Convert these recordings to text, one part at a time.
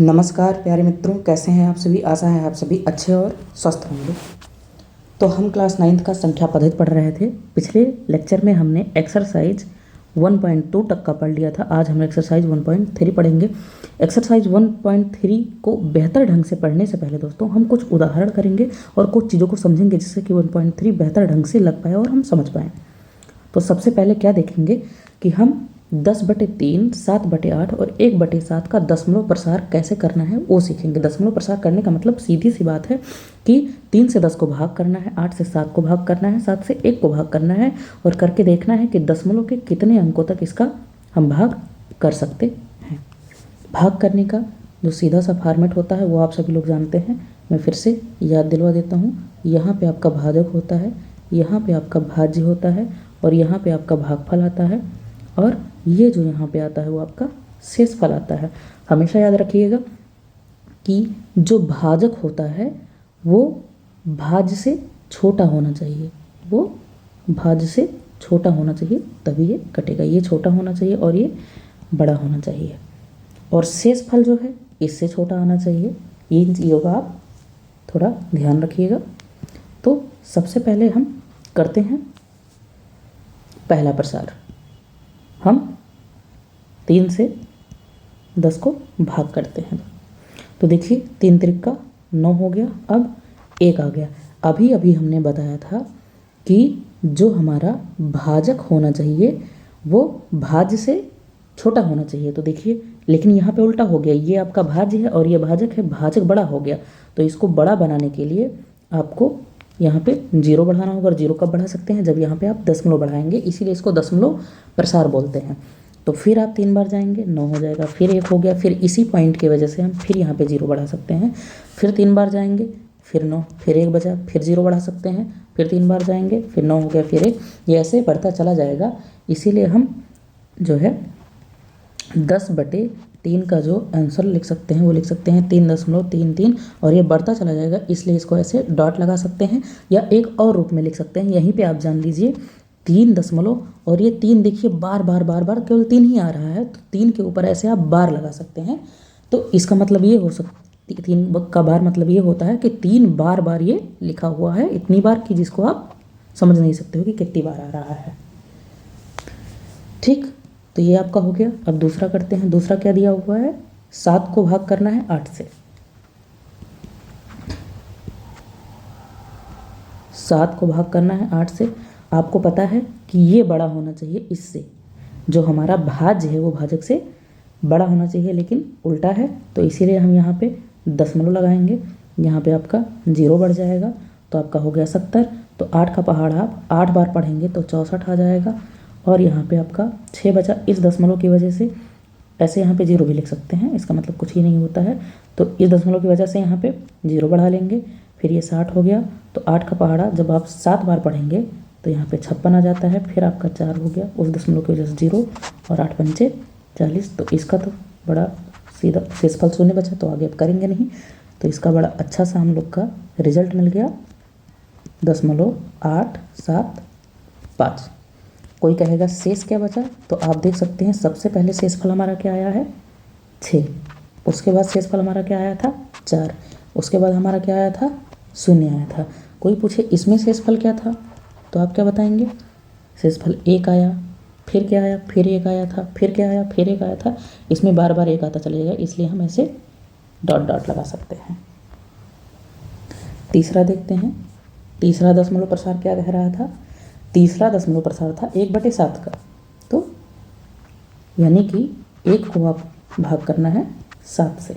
नमस्कार प्यारे मित्रों, कैसे हैं आप सभी। आशा है आप सभी अच्छे और स्वस्थ होंगे। तो हम क्लास 9th का संख्या पद्धति पढ़ रहे थे। पिछले लेक्चर में हमने एक्सरसाइज 1.2 तक का पढ़ लिया था। आज हम एक्सरसाइज 1.3 पढ़ेंगे। एक्सरसाइज 1.3 को बेहतर ढंग से पढ़ने से पहले दोस्तों हम कुछ उदाहरण करेंगे और कुछ चीज़ों को समझेंगे जिससे कि 1.3 बेहतर ढंग से लग पाए और हम समझ पाएँ। तो सबसे पहले क्या देखेंगे कि हम 10/3, 7/8 और 1/7 का दशमलव प्रसार कैसे करना है वो सीखेंगे। दशमलव प्रसार करने का मतलब सीधी सी बात है कि 3 से 10 को भाग करना है, 8 से 7 को भाग करना है, 7 से 1 को भाग करना है और करके देखना है कि दशमलव के कितने अंकों तक इसका हम भाग कर सकते हैं। भाग करने का जो सीधा सा फॉर्मेट होता है वो आप सभी लोग जानते हैं। मैं फिर से याद दिलवा देता हूँ। यहाँ पे आपका भाजक होता है, यहाँ पे आपका भाज्य होता है और यहाँ पे आपका भागफल आता है और ये जो यहाँ पे आता है वो आपका शेषफल आता है। हमेशा याद रखिएगा कि जो भाजक होता है वो भाज्य से छोटा होना चाहिए, वो भाज्य से छोटा होना चाहिए तभी ये कटेगा। ये छोटा होना चाहिए और ये बड़ा होना चाहिए और शेषफल जो है इससे छोटा आना चाहिए। इन चीज़ों का आप थोड़ा ध्यान रखिएगा। तो सबसे पहले हम करते हैं पहला प्रसार। हम 3 से 10 को भाग करते हैं। तो देखिए 3 त्रिक का 9 हो गया। अब 1 आ गया। अभी अभी हमने बताया था कि जो हमारा भाजक होना चाहिए वो भाज्य से छोटा होना चाहिए। तो देखिए लेकिन यहाँ पे उल्टा हो गया। ये आपका भाज्य है और ये भाजक है। भाजक बड़ा हो गया तो इसको बड़ा बनाने के लिए आपको यहाँ पे 0 बढ़ाना होगा। और 0 कब बढ़ा सकते हैं? जब यहाँ पे आप दशमलव बढ़ाएंगे, इसीलिए इसको दशमलव प्रसार बोलते हैं। तो फिर आप 3 बार जाएंगे, 9 हो जाएगा, फिर 1 हो गया। फिर इसी पॉइंट की वजह से हम फिर यहाँ पे 0 बढ़ा सकते हैं। फिर 3 बार जाएंगे, फिर 9, फिर 1 बचा, फिर 0 बढ़ा सकते हैं। फिर 3 बार जाएंगे, फिर 9 हो गया, फिर 1। ये ऐसे बढ़ता चला जाएगा। इसीलिए हम जो है 10/3 का जो आंसर लिख सकते हैं वो लिख सकते हैं 3.33 और ये बढ़ता चला जाएगा। इसलिए इसको ऐसे डॉट लगा सकते हैं या एक और रूप में लिख सकते हैं। यहीं पे आप जान लीजिए 3 दशमलव और ये 3 देखिए बार बार बार बार केवल 3 ही आ रहा है। तो 3 के ऊपर ऐसे आप बार लगा सकते हैं। तो इसका मतलब ये हो सकता 3 का बार मतलब ये होता है कि 3 बार बार ये लिखा हुआ है। इतनी बार कि जिसको आप समझ नहीं सकते हो कि कितनी बार आ रहा है। ठीक, तो ये आपका हो गया। अब दूसरा करते हैं। दूसरा क्या दिया हुआ है? 7 को भाग करना है 8 से। 7 को भाग करना है 8 से। आपको पता है कि ये बड़ा होना चाहिए इससे। जो हमारा भाज्य है वो भाजक से बड़ा होना चाहिए, लेकिन उल्टा है। तो इसीलिए हम यहाँ पे दशमलव लगाएंगे। यहाँ पे आपका 0 बढ़ जाएगा तो आपका हो गया 70। तो 8 का पहाड़ आप 8 बार पढ़ेंगे तो 64 आ जाएगा। और यहाँ पे आपका 6 बचा। इस दशमलव की वजह से ऐसे यहाँ पे 0 भी लिख सकते हैं, इसका मतलब कुछ ही नहीं होता है। तो इस दशमलव की वजह से यहाँ पे 0 बढ़ा लेंगे। फिर ये 60 हो गया। तो 8 का पहाड़ा जब आप 7 बार पढ़ेंगे तो यहाँ पे 56 आ जाता है। फिर आपका 4 हो गया। उस दशमलव की वजह से 0 और 8 पंचे 40। तो इसका तो बड़ा सीधा शेषफल 0 बचा, तो आगे अब करेंगे नहीं। तो इसका बड़ा अच्छा सा हम लोग का रिजल्ट मिल गया 0.875। कोई कहेगा शेष क्या बचा? तो आप देख सकते हैं सबसे पहले शेषफल हमारा क्या आया है? 6। उसके बाद शेषफल हमारा क्या आया था? 4। उसके बाद हमारा क्या आया था? 0 आया था। कोई पूछे इसमें शेषफल क्या था तो आप क्या बताएंगे? शेषफल 1 आया। फिर क्या आया? फिर 1 आया था। फिर क्या आया? फिर 1 आया था। इसमें बार बार 1 आता चलेगा, इसलिए हम ऐसे डॉट डॉट लगा सकते हैं। तीसरा देखते हैं। तीसरा दशमलव प्रसार क्या कह रहा था? तीसरा दशमलव प्रसार था 1/7 का। तो यानी कि 1 को आप भाग करना है 7 से।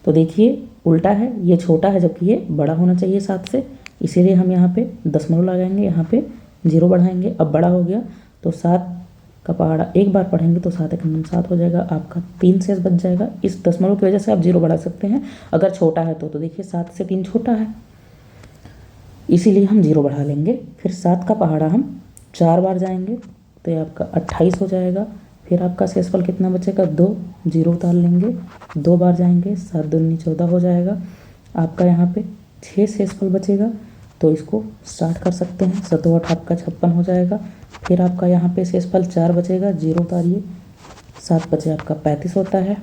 तो देखिए उल्टा है, ये छोटा है जबकि ये बड़ा होना चाहिए 7 से। इसीलिए हम यहाँ पे दशमलव लगाएंगे, यहाँ पे 0 बढ़ाएंगे। अब बड़ा हो गया तो 7 का पहाड़ा 1 बार पढ़ेंगे तो 7 1 7 हो जाएगा। आपका 3 शेष बच जाएगा। इस दशमलव की वजह से आप 0 बढ़ा सकते हैं अगर छोटा है तो देखिए 7 से 3 छोटा है, इसीलिए हम 0 बढ़ा लेंगे। फिर 7 का पहाड़ा हम 4 बार जाएंगे तो ये आपका 28 हो जाएगा। फिर आपका शेषफल कितना बचेगा? 2। 0 उतार लेंगे, 2 बार जाएंगे, 7 दूनी 14 हो जाएगा। आपका यहाँ पे 6 शेषफल बचेगा तो इसको स्टार्ट कर सकते हैं। 7 8 आपका 56 हो जाएगा। फिर आपका यहाँ पे शेषफल 4 बचेगा, 0 उतारिए, 7 बचे आपका 35 होता है।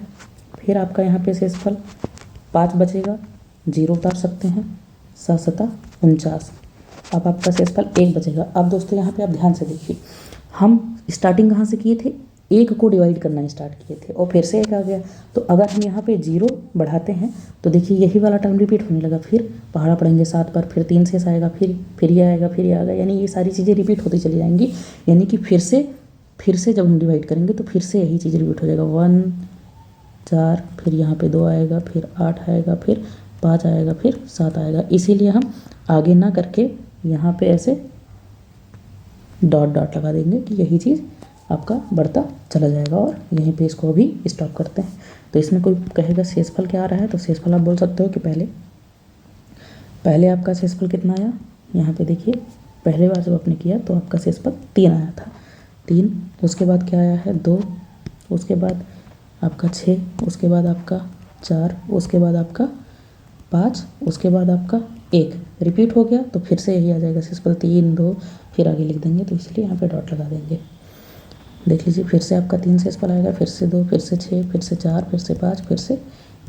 फिर आपका यहाँ पे शेषफल 5 बचेगा, 0 उतार सकते हैं, 7 सता 49। अब आपका शेषफल 1 बचेगा। अब दोस्तों यहाँ पे आप ध्यान से देखिए, हम स्टार्टिंग कहाँ से किए थे, 1 को डिवाइड करना स्टार्ट किए थे और फिर से 1 आ गया। तो अगर हम यहाँ पे 0 बढ़ाते हैं तो देखिए यही वाला टर्म रिपीट होने लगा। फिर पहाड़ा पड़ेंगे 7 पर, फिर 3 शेष आएगा, फिर ये आएगा, फिर ये आएगा, यानी ये सारी चीज़ें रिपीट होती चली जाएंगी। यानी कि फिर से जब हम डिवाइड करेंगे तो फिर से यही चीज़ रिपीट हो जाएगा। 1 4, फिर यहाँ पे 2 आएगा, फिर 8 आएगा, फिर 5 आएगा, फिर 7 आएगा। इसीलिए हम आगे ना करके यहाँ पे ऐसे डॉट डॉट लगा देंगे कि यही चीज़ आपका बढ़ता चला जाएगा और यहीं पे इसको अभी स्टॉप करते हैं। तो इसमें कोई कहेगा शेषफल क्या आ रहा है, तो शेषफल आप बोल सकते हो कि पहले आपका शेषफल कितना आया, यहाँ पे देखिए पहले बार जब आपने किया तो आपका शेषफल 3 आया था, 3, उसके बाद क्या आया है 2, उसके बाद आपका 6, उसके बाद आपका 4, उसके बाद आपका 5, उसके बाद आपका 1 रिपीट हो गया। तो फिर से यही आ जाएगा शेषफल 3 2, फिर आगे लिख देंगे, तो इसलिए यहाँ पे डॉट लगा देंगे। देख लीजिए फिर से आपका 3 शेषफल आएगा, फिर से 2, फिर से 6, फिर से 4, फिर से 5, फिर से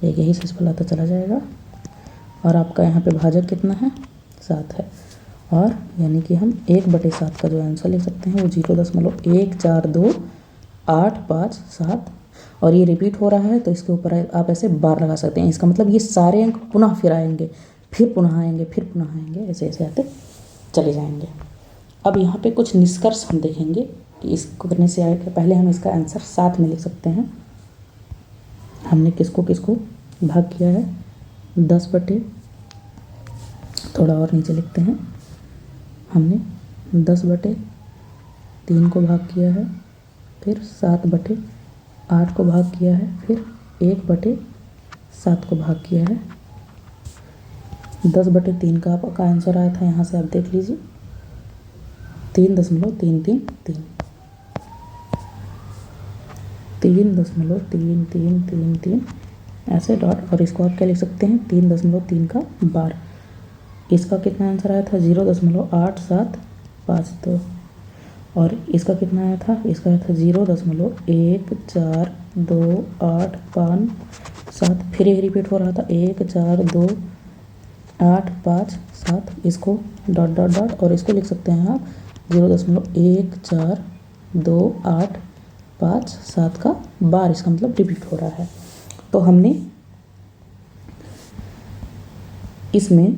1, यही शेषफल आता चला जाएगा। और आपका यहाँ पे भाजक कितना है, 7 है। और यानी कि हम 1/7 का जो आंसर लिख सकते हैं वो 0.1428557। और ये रिपीट हो रहा है तो इसके ऊपर आप ऐसे बार लगा सकते हैं। इसका मतलब ये सारे अंक पुनः फिर आएंगे, फिर पुनः आएंगे, फिर पुनः आएंगे, ऐसे ऐसे आते चले जाएंगे। अब यहाँ पे कुछ निष्कर्ष हम देखेंगे कि इसको करने से आगे पहले हम इसका आंसर साथ में लिख सकते हैं। हमने किसको किसको भाग किया है, 10 बटे, थोड़ा और नीचे लिखते हैं, हमने 10/3 को भाग किया है, फिर 7/8 को भाग किया है, फिर 1/7 को भाग किया है। 10/3 का आपका आंसर आया था, यहाँ से आप देख लीजिए 3.333, 3.3333 ऐसे डॉट। और इसको आप क्या लिख सकते हैं, 3.3 का बार। इसका कितना आंसर आया था, 0.8752। और इसका कितना आया था, इसका आया था 0.1428557। फिर ये रिपीट हो रहा था 1428557। इसको डॉट डॉट डॉट और इसको लिख सकते हैं आप 0.1428557 का बार। इसका मतलब रिपीट हो रहा है। तो हमने इसमें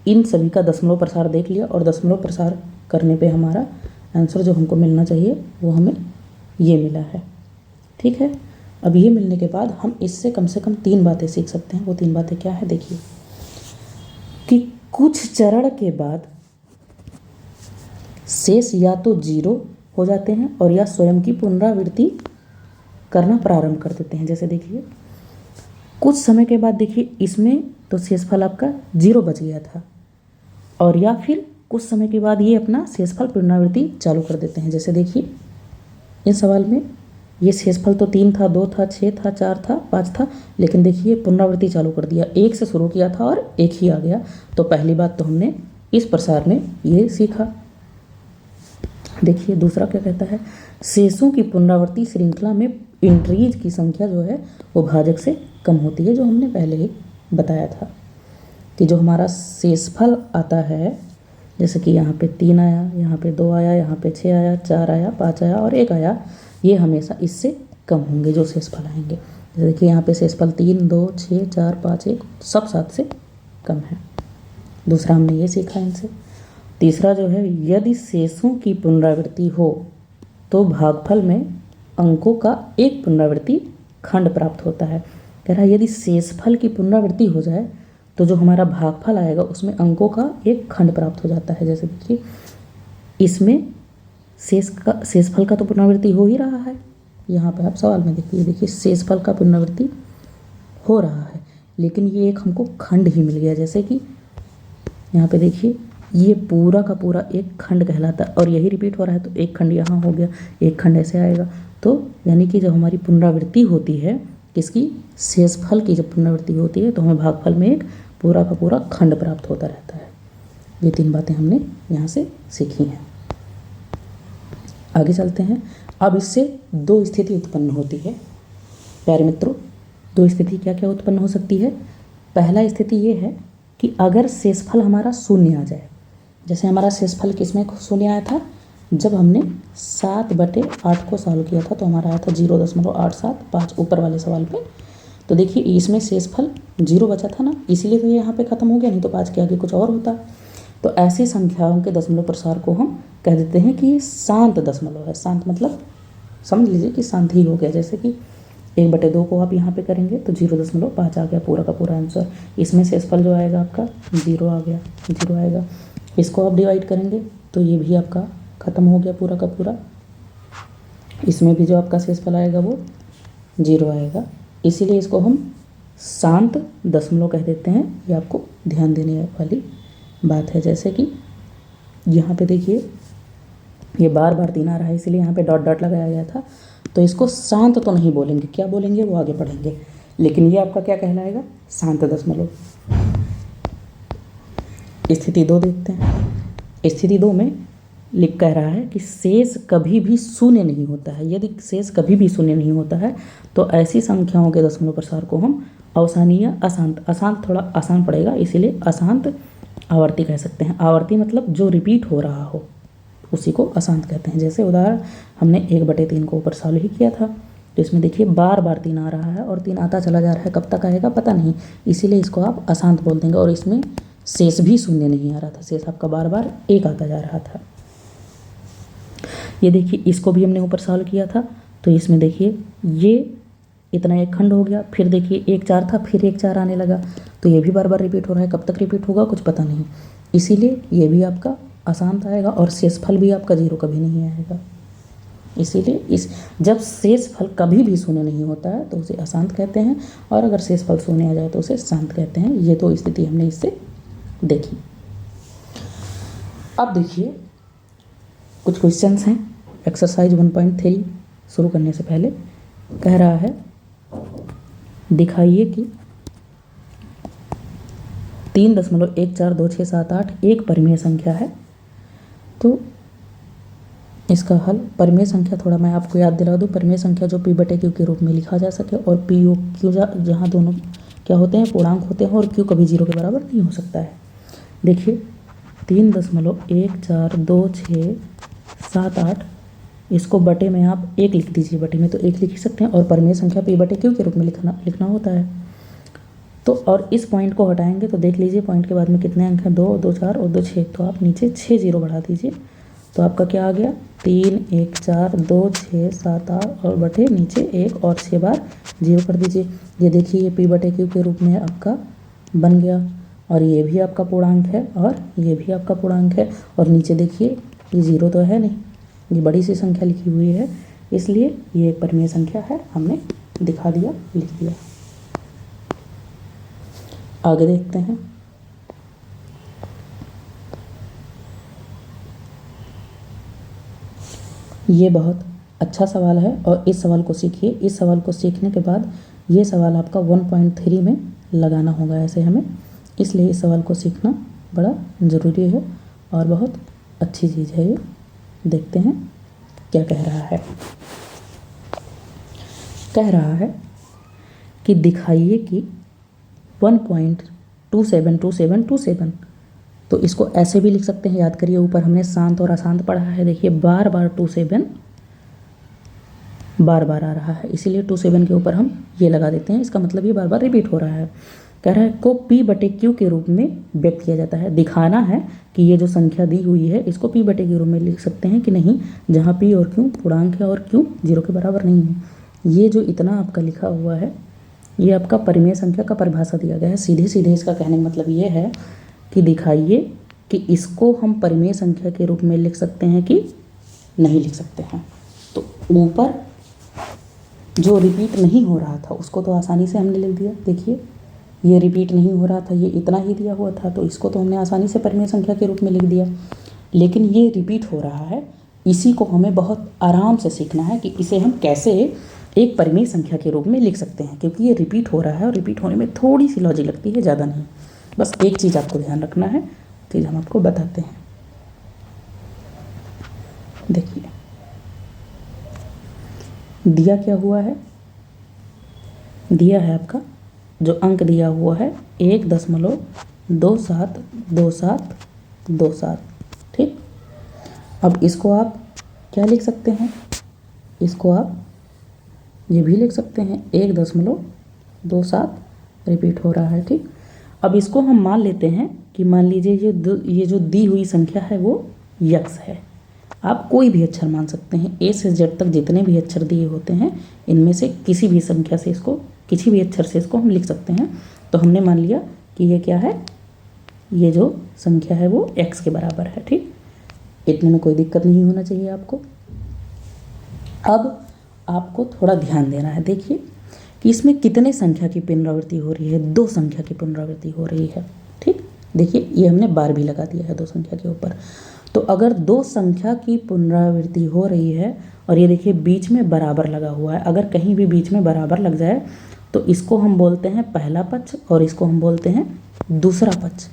इन सभी का दशमलव प्रसार देख लिया और दशमलव प्रसार करने पे हमारा आंसर जो हमको मिलना चाहिए वो हमें ये मिला है। ठीक है, अब ये मिलने के बाद हम इससे कम से कम 3 बातें सीख सकते हैं। वो 3 बातें क्या है, देखिए कि कुछ चरण के बाद शेष या तो 0 हो जाते हैं और या स्वयं की पुनरावृत्ति करना प्रारंभ कर देते हैं। जैसे देखिए कुछ समय के बाद देखिए इसमें तो शेषफल आपका 0 बच गया था और या फिर कुछ समय के बाद ये अपना शेषफल पुनरावृत्ति चालू कर देते हैं। जैसे देखिए इस सवाल में ये शेषफल तो 3 था, 2 था, 6 था, 4 था, 5 था, लेकिन देखिए पुनरावृत्ति चालू कर दिया, 1 से शुरू किया था और 1 ही आ गया। तो पहली बात तो हमने इस प्रसार में ये सीखा। देखिए दूसरा क्या कहता है, शेषों की पुनरावृत्ति श्रृंखला में एंट्रीज की संख्या जो है वो भाजक से कम होती है, जो हमने पहले ही बताया था कि जो हमारा शेषफल आता है, जैसे कि यहाँ पे 3 आया, यहाँ पे 2 आया, यहाँ पे 6 आया, 4 आया, 5 आया और 1 आया, ये हमेशा इससे कम होंगे जो शेषफल आएंगे। जैसे देखिए यहाँ पे शेषफल 3 2 6 4 5 1 सब 7 से कम है। दूसरा हमने ये सीखा इनसे। तीसरा जो है, यदि शेषों की पुनरावृत्ति हो तो भागफल में अंकों का एक पुनरावृत्ति खंड प्राप्त होता है। कह रहा है यदि शेषफल की पुनरावृत्ति हो जाए तो जो हमारा भागफल आएगा उसमें अंकों का एक खंड प्राप्त हो जाता है। जैसे देखिए इसमें शेषफल का तो पुनरावृत्ति हो ही रहा है, यहाँ पे आप सवाल में देखिए शेषफल का पुनरावृत्ति हो रहा है, लेकिन ये एक हमको खंड ही मिल गया। जैसे कि यहाँ पे देखिए ये पूरा का पूरा एक खंड कहलाता है और यही रिपीट हो रहा है, तो एक खंड यहाँ हो गया, एक खंड ऐसे आएगा। तो यानी कि जब हमारी पुनरावृत्ति होती है किसकी, शेषफल की जब पुनरावृत्ति होती है तो हमें भागफल में एक पूरा का पूरा खंड प्राप्त होता रहता है। ये 3 बातें हमने यहाँ से सीखी हैं। आगे चलते हैं। अब इससे 2 स्थिति उत्पन्न होती है प्यारे मित्रों। दो स्थिति क्या क्या उत्पन्न हो सकती है। पहला स्थिति ये है कि अगर शेषफल हमारा शून्य आ जाए, जैसे हमारा शेषफल किसमें शून्य आया था, जब हमने 7/8 को सॉल्व किया था तो हमारा आया था 0.875 ऊपर वाले सवाल पे। तो देखिए इसमें शेषफल 0 बचा था ना, इसीलिए तो ये यहाँ पे ख़त्म हो गया, नहीं तो 5 के आगे कुछ और होता। तो ऐसी संख्याओं के दशमलव प्रसार को हम कह देते हैं कि शांत दशमलव है। शांत मतलब समझ लीजिए कि शांत ही हो गया। जैसे कि 1/2 को आप यहाँ पे करेंगे तो 0.5 आ गया पूरा का पूरा आंसर। इसमें शेषफल जो आएगा आपका 0 आ गया, 0 आएगा। इसको आप डिवाइड करेंगे तो ये भी आपका ख़त्म हो गया पूरा का पूरा। इसमें भी जो आपका शेषफल आएगा वो 0 आएगा, इसीलिए इसको हम शांत दशमलव कह देते हैं। ये आपको ध्यान देने वाली बात है। जैसे कि यहाँ पे देखिए ये बार बार 3 आ रहा है, इसीलिए यहाँ पे डॉट डॉट लगाया गया था। तो इसको शांत तो नहीं बोलेंगे, क्या बोलेंगे वो आगे पढ़ेंगे, लेकिन ये आपका क्या कहलाएगा, शांत दशमलव। स्थिति 2 देखते हैं। स्थिति 2 में लिख कह रहा है कि शेष कभी भी शून्य नहीं होता है। यदि शेष कभी भी शून्य नहीं होता है तो ऐसी संख्याओं के दशमलव प्रसार को हम अवसानीय अशांत, अशांत थोड़ा आसान पड़ेगा इसीलिए अशांत आवर्ती कह सकते हैं। आवर्ती मतलब जो रिपीट हो रहा हो उसी को अशांत कहते हैं। जैसे उदाहरण हमने 1/3 को ऊपर सॉल्व ही किया था, तो इसमें देखिए बार बार 3 आ रहा है और 3 आता चला जा रहा है, कब तक आएगा पता नहीं, इसीलिए इसको आप अशांत बोल देंगे। और इसमें शेष भी शून्य नहीं आ रहा था, शेष आपका बार बार 1 आता जा रहा था। ये देखिए इसको भी हमने ऊपर सॉल्व किया था, तो इसमें देखिए ये इतना एक खंड हो गया, फिर देखिए 1 4 था, फिर 1 4 आने लगा, तो ये भी बार बार रिपीट हो रहा है, कब तक रिपीट होगा कुछ पता नहीं, इसीलिए ये भी आपका अशांत आएगा। और शेषफल भी आपका 0 कभी नहीं आएगा, इसीलिए जब शेषफल कभी भी शून्य नहीं होता है तो उसे अशांत कहते हैं, और अगर शेषफल शून्य आ जाए तो उसे शांत कहते हैं। ये तो स्थिति हमने इससे देखी। अब देखिए कुछ क्वेश्चंस हैं एक्सरसाइज 1.3 शुरू करने से पहले। कह रहा है दिखाइए कि 3.14267 एक परिमेय संख्या है। तो इसका हल, परिमेय संख्या थोड़ा मैं आपको याद दिला दूँ, परिमेय संख्या जो p/q के रूप में लिखा जा सके, और p और q जहाँ दोनों क्या होते हैं, पूर्णांक होते हैं, और q कभी 0 के बराबर नहीं हो सकता है। देखिए 3.14267 इसको बटे में आप 1 लिख दीजिए, बटे में तो 1 लिख ही सकते हैं, और परिमेय संख्या p/q के रूप में लिखना होता है। तो और इस पॉइंट को हटाएंगे तो देख लीजिए पॉइंट के बाद में कितने अंक हैं, 2 2 4 और 2 6, तो आप नीचे 6 0 बढ़ा दीजिए, तो आपका क्या आ गया 3 1 4 2 6 7 8 और बटे नीचे 1 और 6 बार 0 कर दीजिए। ये देखिए ये p/q के रूप में आपका बन गया, और ये भी आपका पूर्णांक है और ये भी आपका पूर्णांक है, और नीचे देखिए ये 0 तो है नहीं, ये बड़ी सी संख्या लिखी हुई है, इसलिए ये एक परिमेय संख्या है, हमने दिखा दिया, लिख दिया। आगे देखते हैं। ये बहुत अच्छा सवाल है और इस सवाल को सीखिए। इस सवाल को सीखने के बाद ये सवाल आपका 1.3 में लगाना होगा ऐसे हमें, इसलिए इस सवाल को सीखना बड़ा ज़रूरी है और बहुत अच्छी चीज़ है ये। देखते हैं क्या कह रहा है। कह रहा है कि दिखाइए कि 1.272727, तो इसको ऐसे भी लिख सकते हैं, याद करिए ऊपर हमने शांत और अशांत पढ़ा है। देखिए बार बार 27 बार बार आ रहा है, इसीलिए 27 के ऊपर हम ये लगा देते हैं, इसका मतलब ये बार बार रिपीट हो रहा है। कह रहा है को p/q के रूप में व्यक्त किया जाता है। दिखाना है कि ये जो संख्या दी हुई है इसको p/q के रूप में लिख सकते हैं कि नहीं, जहाँ p और q पूर्णांक है और q 0 के बराबर नहीं है। ये जो इतना आपका लिखा हुआ है ये आपका परिमेय संख्या का परिभाषा दिया गया है। सीधे सीधे इसका कहने का मतलब ये है कि दिखाइए कि इसको हम परिमेय संख्या के रूप में लिख सकते हैं कि नहीं लिख सकते हैं। तो ऊपर जो रिपीट नहीं हो रहा था उसको तो आसानी से हमने लिख दिया। देखिए ये रिपीट नहीं हो रहा था, ये इतना ही दिया हुआ था, तो इसको तो हमने आसानी से परिमेय संख्या के रूप में लिख दिया। लेकिन ये रिपीट हो रहा है, इसी को हमें बहुत आराम से सीखना है कि इसे हम कैसे एक परिमेय संख्या के रूप में लिख सकते हैं, क्योंकि ये रिपीट हो रहा है और रिपीट होने में थोड़ी सी लॉजिक लगती है, ज़्यादा नहीं। बस एक चीज़ आपको ध्यान रखना है, चीज़ हम आपको बताते हैं। देखिए दिया क्या हुआ है, दिया है आपका, जो अंक दिया हुआ है 1.272727, ठीक। अब इसको आप क्या लिख सकते हैं, इसको आप ये भी लिख सकते हैं 1.27 रिपीट हो रहा है, ठीक। अब इसको हम मान लेते हैं कि मान लीजिए ये जो दी हुई संख्या है वो यक्स है। आप कोई भी अक्षर मान सकते हैं, ए से जेड तक जितने भी अक्षर दिए होते हैं इनमें से किसी भी संख्या से इसको, किसी भी अक्षर से इसको हम लिख सकते हैं। तो हमने मान लिया कि ये क्या है, ये जो संख्या है वो एक्स के बराबर है, ठीक। इतने में कोई दिक्कत नहीं होना चाहिए आपको। अब आपको थोड़ा ध्यान देना है, देखिए कि इसमें कितने संख्या की पुनरावृत्ति हो रही है, 2 संख्या की पुनरावृत्ति हो रही है, ठीक। देखिए ये हमने बार भी लगा दिया है 2 संख्या के ऊपर। तो अगर 2 संख्या की पुनरावृत्ति हो रही है और ये देखिए बीच में बराबर लगा हुआ है, अगर कहीं भी बीच में बराबर लग जाए तो इसको हम बोलते हैं पहला पक्ष और इसको हम बोलते हैं दूसरा पक्ष।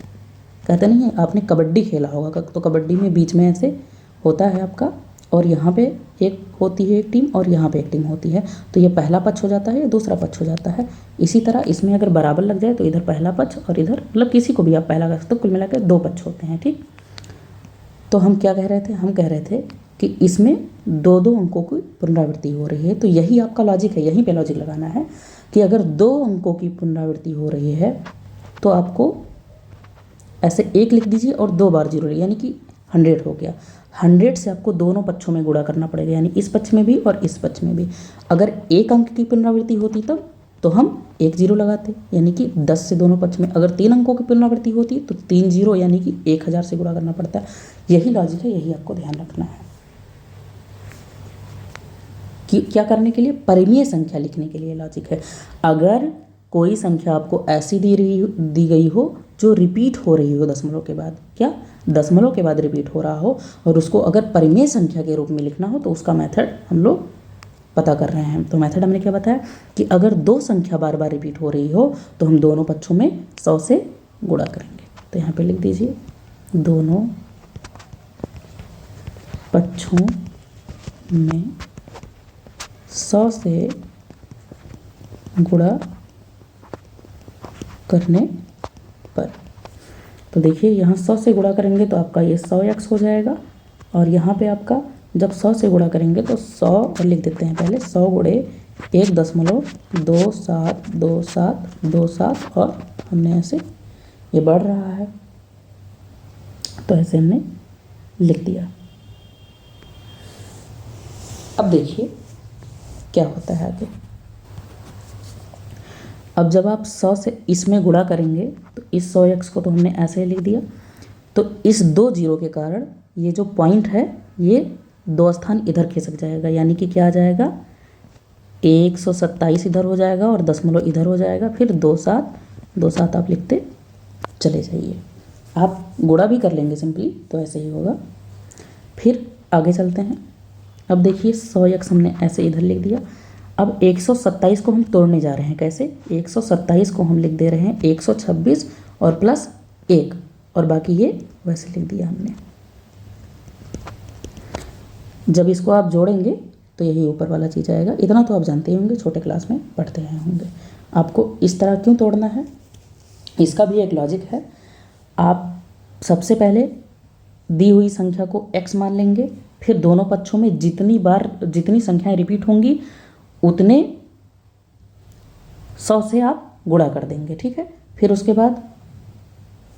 कहते नहीं है, आपने कबड्डी खेला होगा तो कबड्डी में बीच में ऐसे होता है आपका, और यहाँ पे एक होती है एक टीम और यहाँ पे एक टीम होती है, तो ये पहला पक्ष हो जाता है, ये दूसरा पक्ष हो जाता है। इसी तरह इसमें अगर बराबर लग जाए तो इधर पहला पक्ष और इधर, मतलब किसी को भी आप पहला कर सकते हो, कुल मिलाकर 2 पक्ष होते हैं, ठीक। तो हम क्या कह रहे थे, हम कह रहे थे कि इसमें 2-2 अंकों की पुनरावृत्ति हो रही है। तो यही आपका लॉजिक है, यहीं पे लॉजिक लगाना है कि अगर 2 अंकों की पुनरावृत्ति हो रही है तो आपको ऐसे 1 लिख दीजिए और 2 बार 0, यानी कि 100 हो गया। 100 से आपको दोनों पक्षों में गुणा करना पड़ेगा, यानी इस पक्ष में भी और इस पक्ष में भी। अगर 1 अंक की पुनरावृत्ति होती तब तो हम 1 0 लगाते, यानी कि 10 से दोनों पक्ष में। अगर 3 अंकों की पुनरावृत्ति होती तो 3 0, यानी कि 1000 से गुणा करना पड़ता है। यही लॉजिक है, यही आपको ध्यान रखना है कि क्या करने के लिए, परिमेय संख्या लिखने के लिए लॉजिक है। अगर कोई संख्या आपको ऐसी दी गई हो जो रिपीट हो रही हो दशमलव के बाद, क्या दशमलव के बाद रिपीट हो रहा हो, और उसको अगर परिमेय संख्या के रूप में लिखना हो तो उसका मेथड हम लोग पता कर रहे हैं। तो मेथड हमने क्या बताया कि अगर 2 संख्या बार बार रिपीट हो रही हो तो हम दोनों पक्षों में 100 से गुणा करेंगे। तो यहाँ पे लिख दीजिए दोनों पक्षों में 100 से गुणा करने पर। तो देखिए यहाँ 100 से गुणा करेंगे तो आपका ये 100x हो जाएगा, और यहाँ पे आपका जब 100 से गुणा करेंगे तो 100, और लिख देते हैं पहले 100 गुणे 1.272727, और हमने ऐसे, ये बढ़ रहा है तो ऐसे हमने लिख दिया। अब देखिए क्या होता है आगे। अब जब आप 100 से इसमें गुणा करेंगे तो इस 100x को तो हमने ऐसे ही लिख दिया, तो इस 2 0 के कारण ये जो पॉइंट है ये 2 स्थान इधर खिसक जाएगा, यानी कि क्या आ जाएगा 127 इधर हो जाएगा और दशमलव इधर हो जाएगा, फिर 27 आप लिखते चले जाइए। आप गुणा भी कर लेंगे सिंपली तो ऐसे ही होगा। फिर आगे चलते हैं। अब देखिए 100x हमने ऐसे इधर लिख दिया। अब 127 को हम तोड़ने जा रहे हैं, कैसे, 127 को हम लिख दे रहे हैं 126 और प्लस 1, और बाकी ये वैसे लिख दिया हमने। जब इसको आप जोड़ेंगे तो यही ऊपर वाला चीज़ आएगा। इतना तो आप जानते ही होंगे, छोटे क्लास में पढ़ते हैं होंगे। आपको इस तरह क्यों तोड़ना है, इसका भी एक लॉजिक है। आप सबसे पहले दी हुई संख्या को x मान लेंगे, फिर दोनों पक्षों में जितनी संख्याएं रिपीट होंगी उतने 100 से आप गुणा कर देंगे, ठीक है। फिर उसके बाद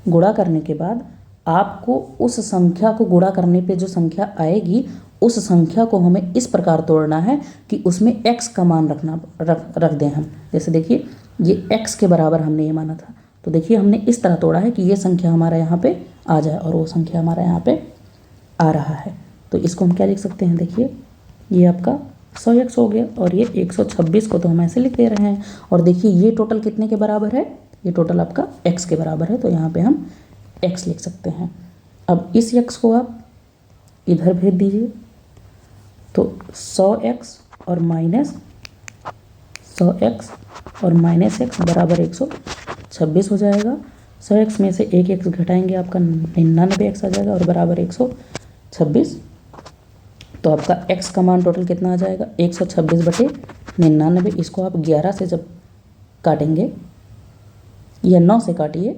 गुणा करने के बाद आपको उस संख्या को गुणा करने पे जो संख्या आएगी उस संख्या को हमें इस प्रकार तोड़ना है कि उसमें x का मान रख दें हम। जैसे देखिए ये x के बराबर हमने ये माना था, तो देखिए हमने इस तरह तोड़ा है कि ये संख्या हमारा यहाँ पे आ जाए और वो संख्या हमारा यहाँ पे आ रहा है। तो इसको हम क्या लिख सकते हैं, देखिए ये आपका 100x हो गया, और ये 126 को तो हम ऐसे लिख दे रहे हैं। और देखिए ये टोटल कितने के बराबर है, ये टोटल आपका x के बराबर है, तो यहाँ पे हम x लिख सकते हैं। अब इस x को आप इधर भेज दीजिए, तो 100x और माइनस x बराबर 126 हो जाएगा। 100x में से एक x घटाएंगे आपका 99x आ जाएगा और बराबर 126। तो आपका x का मान टोटल कितना आ जाएगा 126/99। इसको आप 11 से जब काटेंगे या 9 से काटिए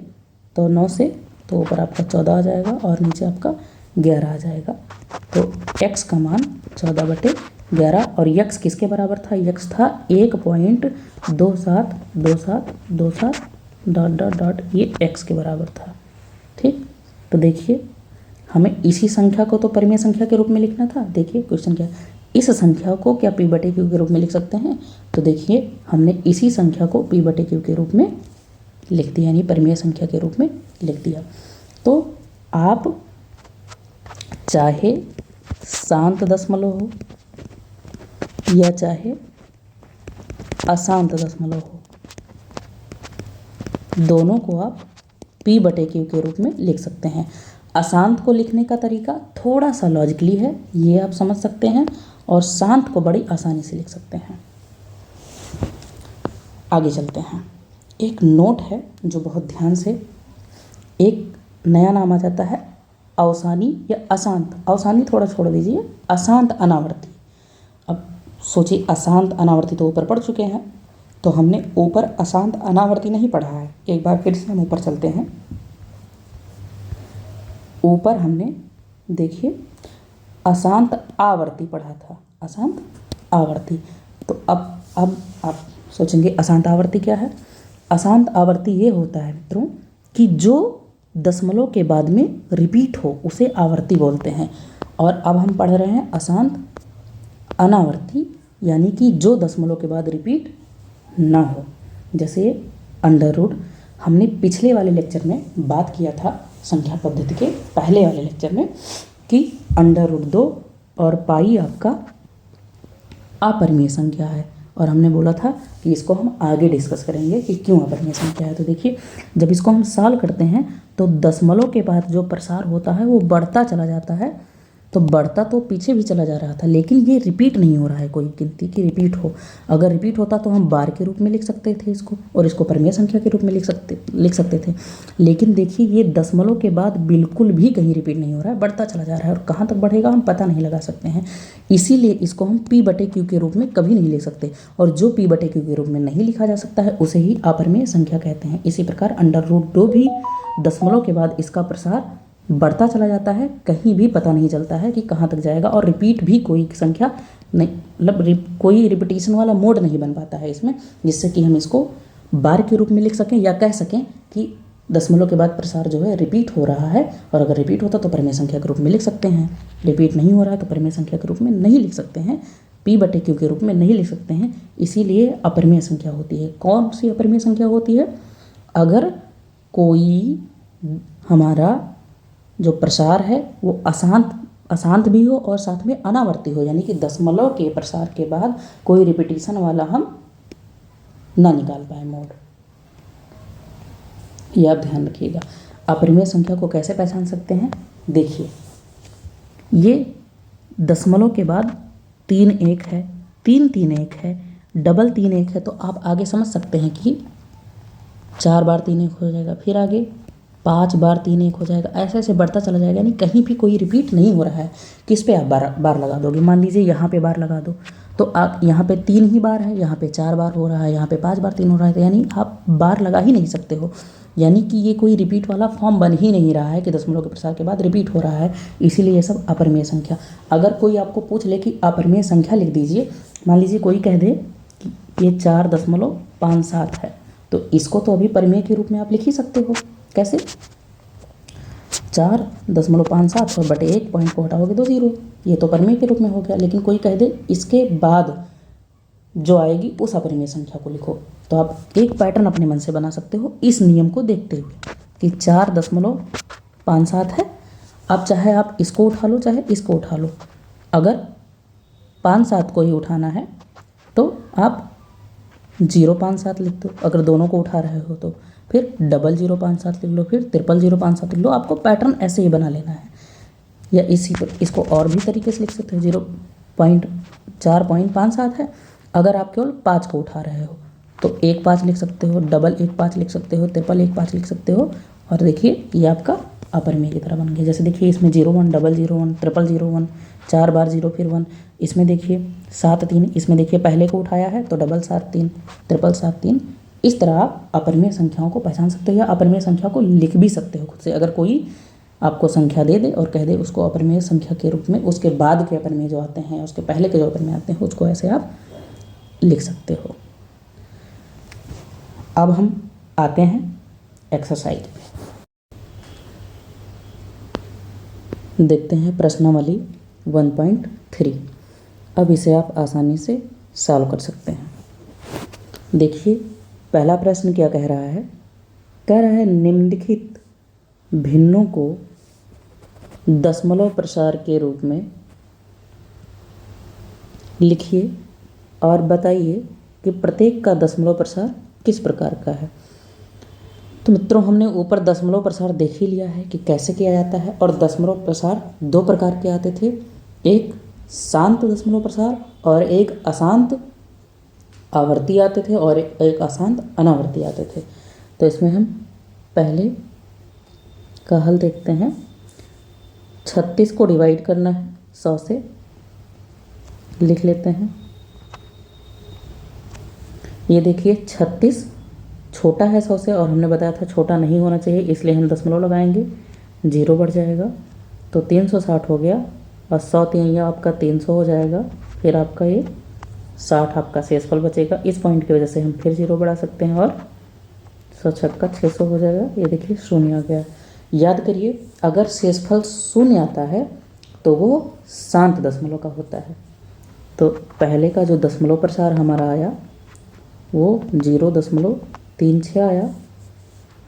तो 9 से तो ऊपर आपका 14 आ जाएगा और नीचे आपका 11 आ जाएगा। तो x का मान 14/11 और x किसके बराबर था? x था 1.272727 डॉट डॉट डॉट, ये x के बराबर था। ठीक, तो देखिए हमें इसी संख्या को तो परिमेय संख्या के रूप में लिखना था। देखिए क्वेश्चन क्या, इस संख्या को क्या p/q के रूप में लिख सकते हैं? तो देखिए हमने इसी संख्या को p/q के रूप में लिख दिया, यानी परिमेय संख्या के रूप में लिख दिया। तो आप चाहे शांत दशमलव हो या चाहे अशांत दशमलव हो, दोनों को आप p/q के रूप में लिख सकते हैं। अशांत को लिखने का तरीका थोड़ा सा लॉजिकली है, ये आप समझ सकते हैं, और शांत को बड़ी आसानी से लिख सकते हैं। आगे चलते हैं। एक नोट है जो बहुत ध्यान से, एक नया नाम आ जाता है अवसानी या अशांत। अवसानी थोड़ा छोड़ दीजिए, अशांत अनावर्ती। अब सोचिए अशांत अनावर्ती तो ऊपर पढ़ चुके हैं, तो हमने ऊपर अशांत अनावर्ती नहीं पढ़ा है। एक बार फिर से हम ऊपर चलते हैं। ऊपर हमने देखिए अशांत आवर्ती पढ़ा था, अशांत आवर्ती। तो अब आप सोचेंगे अशांत आवर्ती क्या है? अशांत आवर्ती ये होता है मित्रों कि जो दशमलव के बाद में रिपीट हो उसे आवर्ती बोलते हैं। और अब हम पढ़ रहे हैं अशांत अनावर्ती, यानी कि जो दशमलव के बाद रिपीट ना हो। जैसे अंडर रूट, हमने पिछले वाले लेक्चर में बात किया था संख्या पद्धति के पहले वाले लेक्चर में कि √2 और पाई आपका अपरिमेय संख्या है, और हमने बोला था कि इसको हम आगे डिस्कस करेंगे कि क्यों अपरिमेय संख्या है। तो देखिए जब इसको हम सॉल्व करते हैं तो दशमलव के बाद जो प्रसार होता है वो बढ़ता चला जाता है। तो बढ़ता तो पीछे भी चला जा रहा था, लेकिन ये रिपीट नहीं हो रहा है कोई गिनती की रिपीट हो। अगर रिपीट होता तो हम बार के रूप में लिख सकते थे इसको, और इसको परिमेय संख्या के रूप में लिख सकते थे। लेकिन देखिए ये दशमलव के बाद बिल्कुल भी कहीं रिपीट नहीं हो रहा है, बढ़ता चला जा रहा है, और कहाँ तक बढ़ेगा हम पता नहीं लगा सकते हैं। इसीलिए इसको हम p/q के रूप में कभी नहीं लिख सकते, और जो p/q के रूप में नहीं लिखा जा सकता है उसे ही अपरिमेय संख्या कहते हैं। इसी प्रकार √2 भी दशमलव के बाद इसका प्रसार बढ़ता चला जाता है, कहीं भी पता नहीं चलता है कि कहाँ तक जाएगा, और रिपीट भी कोई संख्या नहीं, मतलब कोई रिपीटिशन वाला मोड नहीं बन पाता है इसमें, जिससे कि हम इसको बार के रूप में लिख सकें या कह सकें कि दशमलव के बाद प्रसार जो है रिपीट हो रहा है। और अगर रिपीट होता तो परिमेय संख्या के रूप में लिख सकते हैं, रिपीट नहीं हो रहा है तो परिमेय संख्या के रूप में नहीं लिख सकते हैं, p/q के रूप में नहीं लिख सकते हैं। इसीलिए अपरिमेय संख्या होती है। कौन सी अपरिमेय संख्या होती है? अगर कोई हमारा जो प्रसार है वो अशांत भी हो और साथ में अनावर्ती हो, यानी कि दशमलव के प्रसार के बाद कोई रिपीटिशन वाला हम ना निकाल पाए मोड। यह आप ध्यान रखिएगा। अपरिमेय संख्या को कैसे पहचान सकते हैं? देखिए ये दशमलव के बाद 3 1 है, 3 3 1 है, डबल 3 1 है, तो आप आगे समझ सकते हैं कि 4 बार 3 1 हो जाएगा, फिर आगे 5 बार 3 1 हो जाएगा, ऐसे ऐसे बढ़ता चला जाएगा। यानी कहीं भी कोई रिपीट नहीं हो रहा है। किस पे आप बार लगा दोगे? मान लीजिए यहाँ पे बार लगा दो, तो आप यहाँ पे 3 ही बार है, यहाँ पे 4 बार हो रहा है, यहाँ पे 5 बार 3 हो रहा है, तो यानी आप बार लगा ही नहीं सकते हो। यानी कि ये कोई रिपीट वाला फॉर्म बन ही नहीं रहा है कि दशमलव के प्रसार के बाद रिपीट हो रहा है, इसीलिए ये सब अपरिमेय संख्या। अगर कोई आपको पूछ ले कि अपरिमेय संख्या लिख दीजिए, मान लीजिए कोई कह दे कि ये 4.57 है, तो इसको तो अभी परिमेय के रूप में आप लिख ही सकते हो। कैसे? 4.57 और बटे 1 पॉइंट को हटाओगे तो 0, ये तो परिमेय के रूप में हो गया। लेकिन कोई कह दे इसके बाद जो आएगी उस अपरिमेय संख्या को लिखो, तो आप एक पैटर्न अपने मन से बना सकते हो इस नियम को देखते हुए कि 4.57 है। अब चाहे आप इसको उठा लो चाहे इसको उठा लो, अगर 57 को ही उठाना है तो आप 057 लिख दो, अगर दोनों को उठा रहे हो तो फिर 0057 लिख लो, फिर 0057 लिख लो। आपको पैटर्न ऐसे ही बना लेना है, या इसको और भी तरीके से लिख सकते हो। 4.57 है, अगर आप केवल 5 को उठा रहे हो तो 1 5 लिख सकते हो, डबल 1 5 लिख सकते हो, ट्रिपल 1 5 लिख सकते हो, और देखिए ये आपका अपरिमेय की तरह बन गया। जैसे देखिए इसमें 01 डबल 01 ट्रिपल 01, 4 बार 0 फिर 1, इसमें देखिए 7 3, इसमें देखिए पहले को उठाया है तो डबल 7 3 ट्रिपल 7 3, इस तरह आप अपरिमेय संख्याओं को पहचान सकते हो या अपरिमेय संख्या को लिख भी सकते हो खुद से। अगर कोई आपको संख्या दे दे और कह दे उसको अपरिमेय संख्या के रूप में, उसके बाद के अपरिमेय जो आते हैं, उसके पहले के जो अपरिमेय आते हैं, उसको ऐसे आप लिख सकते हो। अब हम आते हैं एक्सरसाइज पे। देखते हैं प्रश्नावली 1.3। अब इसे आप आसानी से सॉल्व कर सकते हैं। देखिए पहला प्रश्न क्या कह रहा है। कह रहा है निम्नलिखित भिन्नों को दशमलव प्रसार के रूप में लिखिए और बताइए कि प्रत्येक का दशमलव प्रसार किस प्रकार का है। तो मित्रों हमने ऊपर दशमलव प्रसार देख ही लिया है कि कैसे किया जाता है। और दशमलव प्रसार दो प्रकार के आते थे, एक शांत दशमलव प्रसार और एक अशांत आवर्ती आते थे और एक अशांत अनावर्ती आते थे। तो इसमें हम पहले का हल देखते हैं। 36 को डिवाइड करना है 100 से, लिख लेते हैं। ये देखिए 36 छोटा है 100 से और हमने बताया था छोटा नहीं होना चाहिए, इसलिए हम दशमलव लगाएंगे, 0 बढ़ जाएगा तो 360 हो गया और 100 3 आपका 300 हो जाएगा। फिर आपका ये 60 आपका शेषफल बचेगा। इस पॉइंट की वजह से हम फिर 0 बढ़ा सकते हैं और 100 छक्का 600 हो जाएगा। ये देखिए 0 आ गया। याद करिए अगर शेषफल 0 आता है तो वो शांत दशमलव का होता है। तो पहले का जो दशमलव प्रसार हमारा आया वो 0.36 आया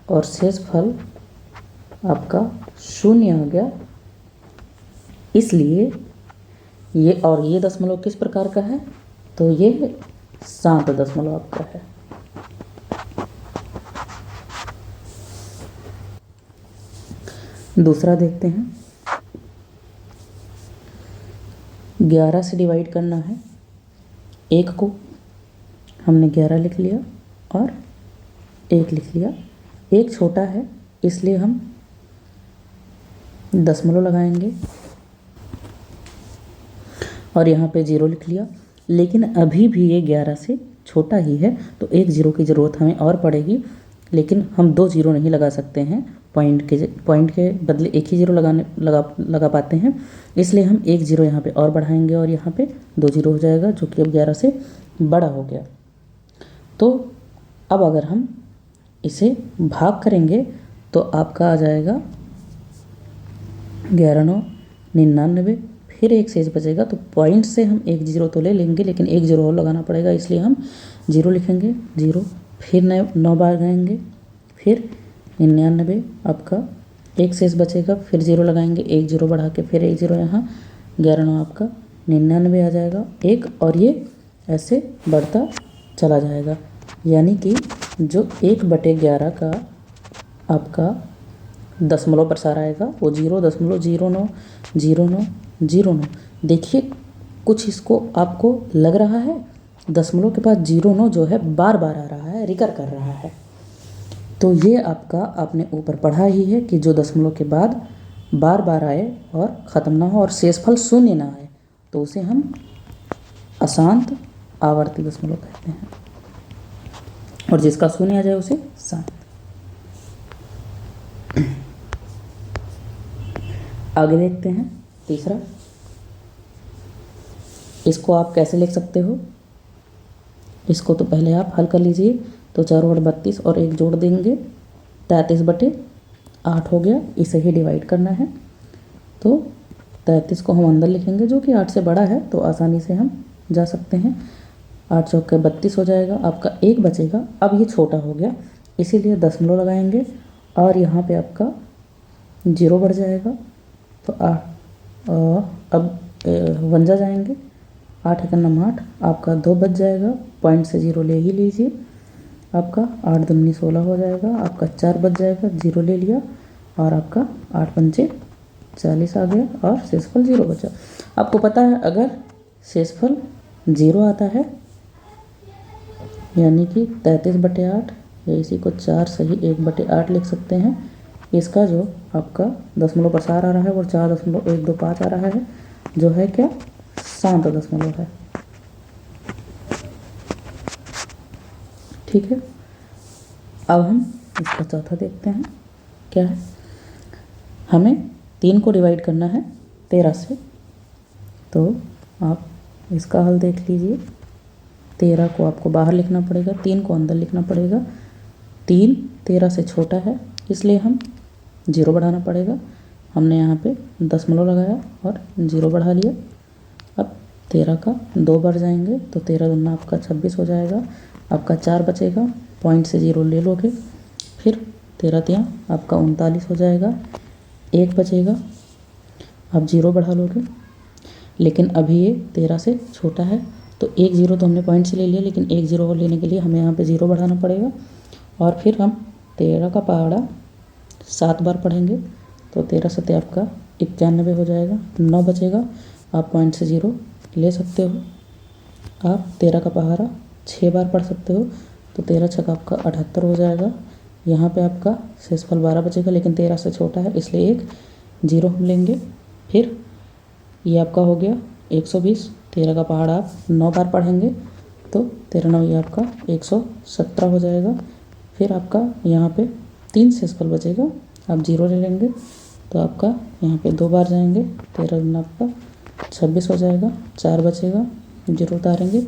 और शेषफल आपका 0 आ गया। इसलिए ये दशमलव किस प्रकार का है, तो ये शांत दशमलव आपका है। दूसरा देखते हैं। 11 से डिवाइड करना है, 1 को हमने 11 लिख लिया और 1 लिख लिया। 1 छोटा है इसलिए हम दशमलव लगाएंगे और यहाँ पे 0 लिख लिया। लेकिन अभी भी ये 11 से छोटा ही है तो एक 0 की ज़रूरत हमें और पड़ेगी, लेकिन हम 2 0 नहीं लगा सकते हैं। पॉइंट के बदले एक ही 0 लगा पाते हैं, इसलिए हम 1 0 यहाँ पे और बढ़ाएंगे और यहाँ पे 2 0 हो जाएगा जो कि अब 11 से बड़ा हो गया। तो अब अगर हम इसे भाग करेंगे तो आपका आ जाएगा 11 9 99, फिर एक शेष बचेगा। तो पॉइंट से हम 1 0 तो ले लेंगे, लेकिन 1 0 और लगाना पड़ेगा, इसलिए हम 0 लिखेंगे, 0 फिर 9 बार गाएंगे, फिर 99 आपका एक शेष बचेगा, फिर 0 लगाएंगे, 1 0 बढ़ा के फिर 1 0 यहाँ 11 9 आपका 99 आ जाएगा 1, और ये ऐसे बढ़ता चला जाएगा। यानी कि जो 1/11 का आपका दशमलव प्रसार आएगा वो 0.090909। देखिए कुछ इसको आपको लग रहा है दशमलव के पास 09 जो है बार बार आ रहा है, रिकर कर रहा है। तो ये आपका आपने ऊपर पढ़ा ही है कि जो दशमलव के बाद बार बार आए और ख़त्म ना हो और शेषफल 0 ना आए तो उसे हम अशांत आवर्ती दशमलव कहते हैं, और जिसका 0 आ जाए उसे शांत। आगे देखते हैं तीसरा। इसको आप कैसे लिख सकते हो, इसको तो पहले आप हल कर लीजिए। तो 4/32 और 1 जोड़ देंगे, 33/8 हो गया। इसे ही डिवाइड करना है, तो 33 को हम अंदर लिखेंगे जो कि 8 से बड़ा है, तो आसानी से हम जा सकते हैं। 8 चौके 32 हो जाएगा, आपका 1 बचेगा। अब ये छोटा हो गया इसीलिए दशमलव लगाएंगे और यहाँ पे आपका 0 बढ़ जाएगा। तो अब 1 जाएंगे, 8 1 9 8, आपका 2 बच जाएगा। पॉइंट से 0 ले ही लीजिए, आपका 8 दूनी 16 हो जाएगा, आपका 4 बच जाएगा, 0 ले लिया और आपका 8 पंचे 40 आ गया और शेषफल 0 बचा। आपको पता है अगर शेषफल 0 आता है यानी कि 33/8 या इसी को 4 सही 1/8 लिख सकते हैं। इसका जो आपका दशमलव प्रसार आ रहा है वो 4.125 आ रहा है, जो है क्या शांत दशमलव है। ठीक है, अब हम इसका चौथा देखते हैं क्या है। हमें 3 को डिवाइड करना है 13 से, तो आप इसका हल देख लीजिए। 13 को आपको बाहर लिखना पड़ेगा, 3 को अंदर लिखना पड़ेगा। 3 13 से छोटा है, इसलिए हम 0 बढ़ाना पड़ेगा। हमने यहाँ पे दशमलव लगाया और 0 बढ़ा लिया। अब 13 का 2 बार जाएंगे तो 13 दूना आपका 26 हो जाएगा। आपका 4 बचेगा, पॉइंट से 0 ले लोगे, फिर 13 तियाँ आपका 39 हो जाएगा। 1 बचेगा, आप 0 बढ़ा लोगे, लेकिन अभी ये 13 से छोटा है तो 1 0 तो हमने पॉइंट से ले लिया, लेकिन 1 0 और लेने के लिए हमें यहाँ पे 0 बढ़ाना पड़ेगा। और फिर हम 13 का पहाड़ा 7 बार पढ़ेंगे तो 13 सत्ते आपका 91 हो जाएगा। 9 बचेगा, आप पॉइंट से 0 ले सकते हो। आप 13 का पहाड़ा 6 बार पढ़ सकते हो तो 13 छक्का आपका 78 हो जाएगा। यहाँ पे आपका शेषफल 12 बचेगा, लेकिन 13 से छोटा है इसलिए 1 0 हम लेंगे। फिर ये आपका हो गया 120। 13 का पहाड़ा आप 9 बार पढ़ेंगे तो 13 9 ये आपका 117 हो जाएगा। फिर आपका यहाँ पे 3 शेषफल बचेगा, आप 0 ले लेंगे तो आपका यहाँ पे 2 बार जाएंगे, 13 दूना आपका 26 हो जाएगा। 4 बचेगा, 0 उतारेंगे,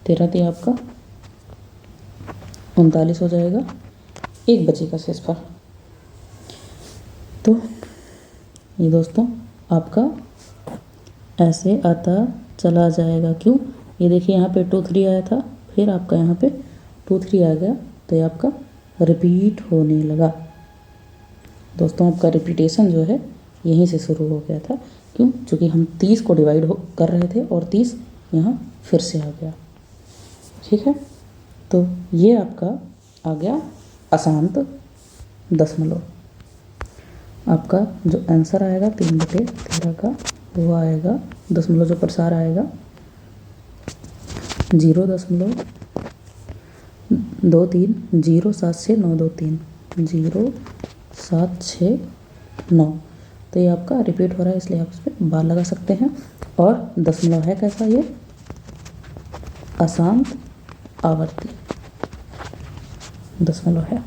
13 3 आपका 39 हो जाएगा। 1 बचेगा शेषफल। तो ये दोस्तों आपका ऐसे आता चला जाएगा। क्यों? ये देखिए यहाँ पे 2 3 आया था, फिर आपका यहाँ पे 2 3 आ गया तो ये आपका रिपीट होने लगा। दोस्तों आपका रिपीटेशन जो है यहीं से शुरू हो गया था। क्यों? क्योंकि हम 30 को डिवाइड कर रहे थे और 30 यहाँ फिर से आ गया। ठीक है, तो ये आपका आ गया अशांत दशमलव। आपका जो आंसर आएगा 3/13 का वो आएगा, दशमलव जो प्रसार आएगा 0.23 076 923 076 9। तो ये आपका रिपीट हो रहा है इसलिए आप इस पर बार लगा सकते हैं। और दशमलव है कैसा? ये अशांत आवर्ती दशमलव है।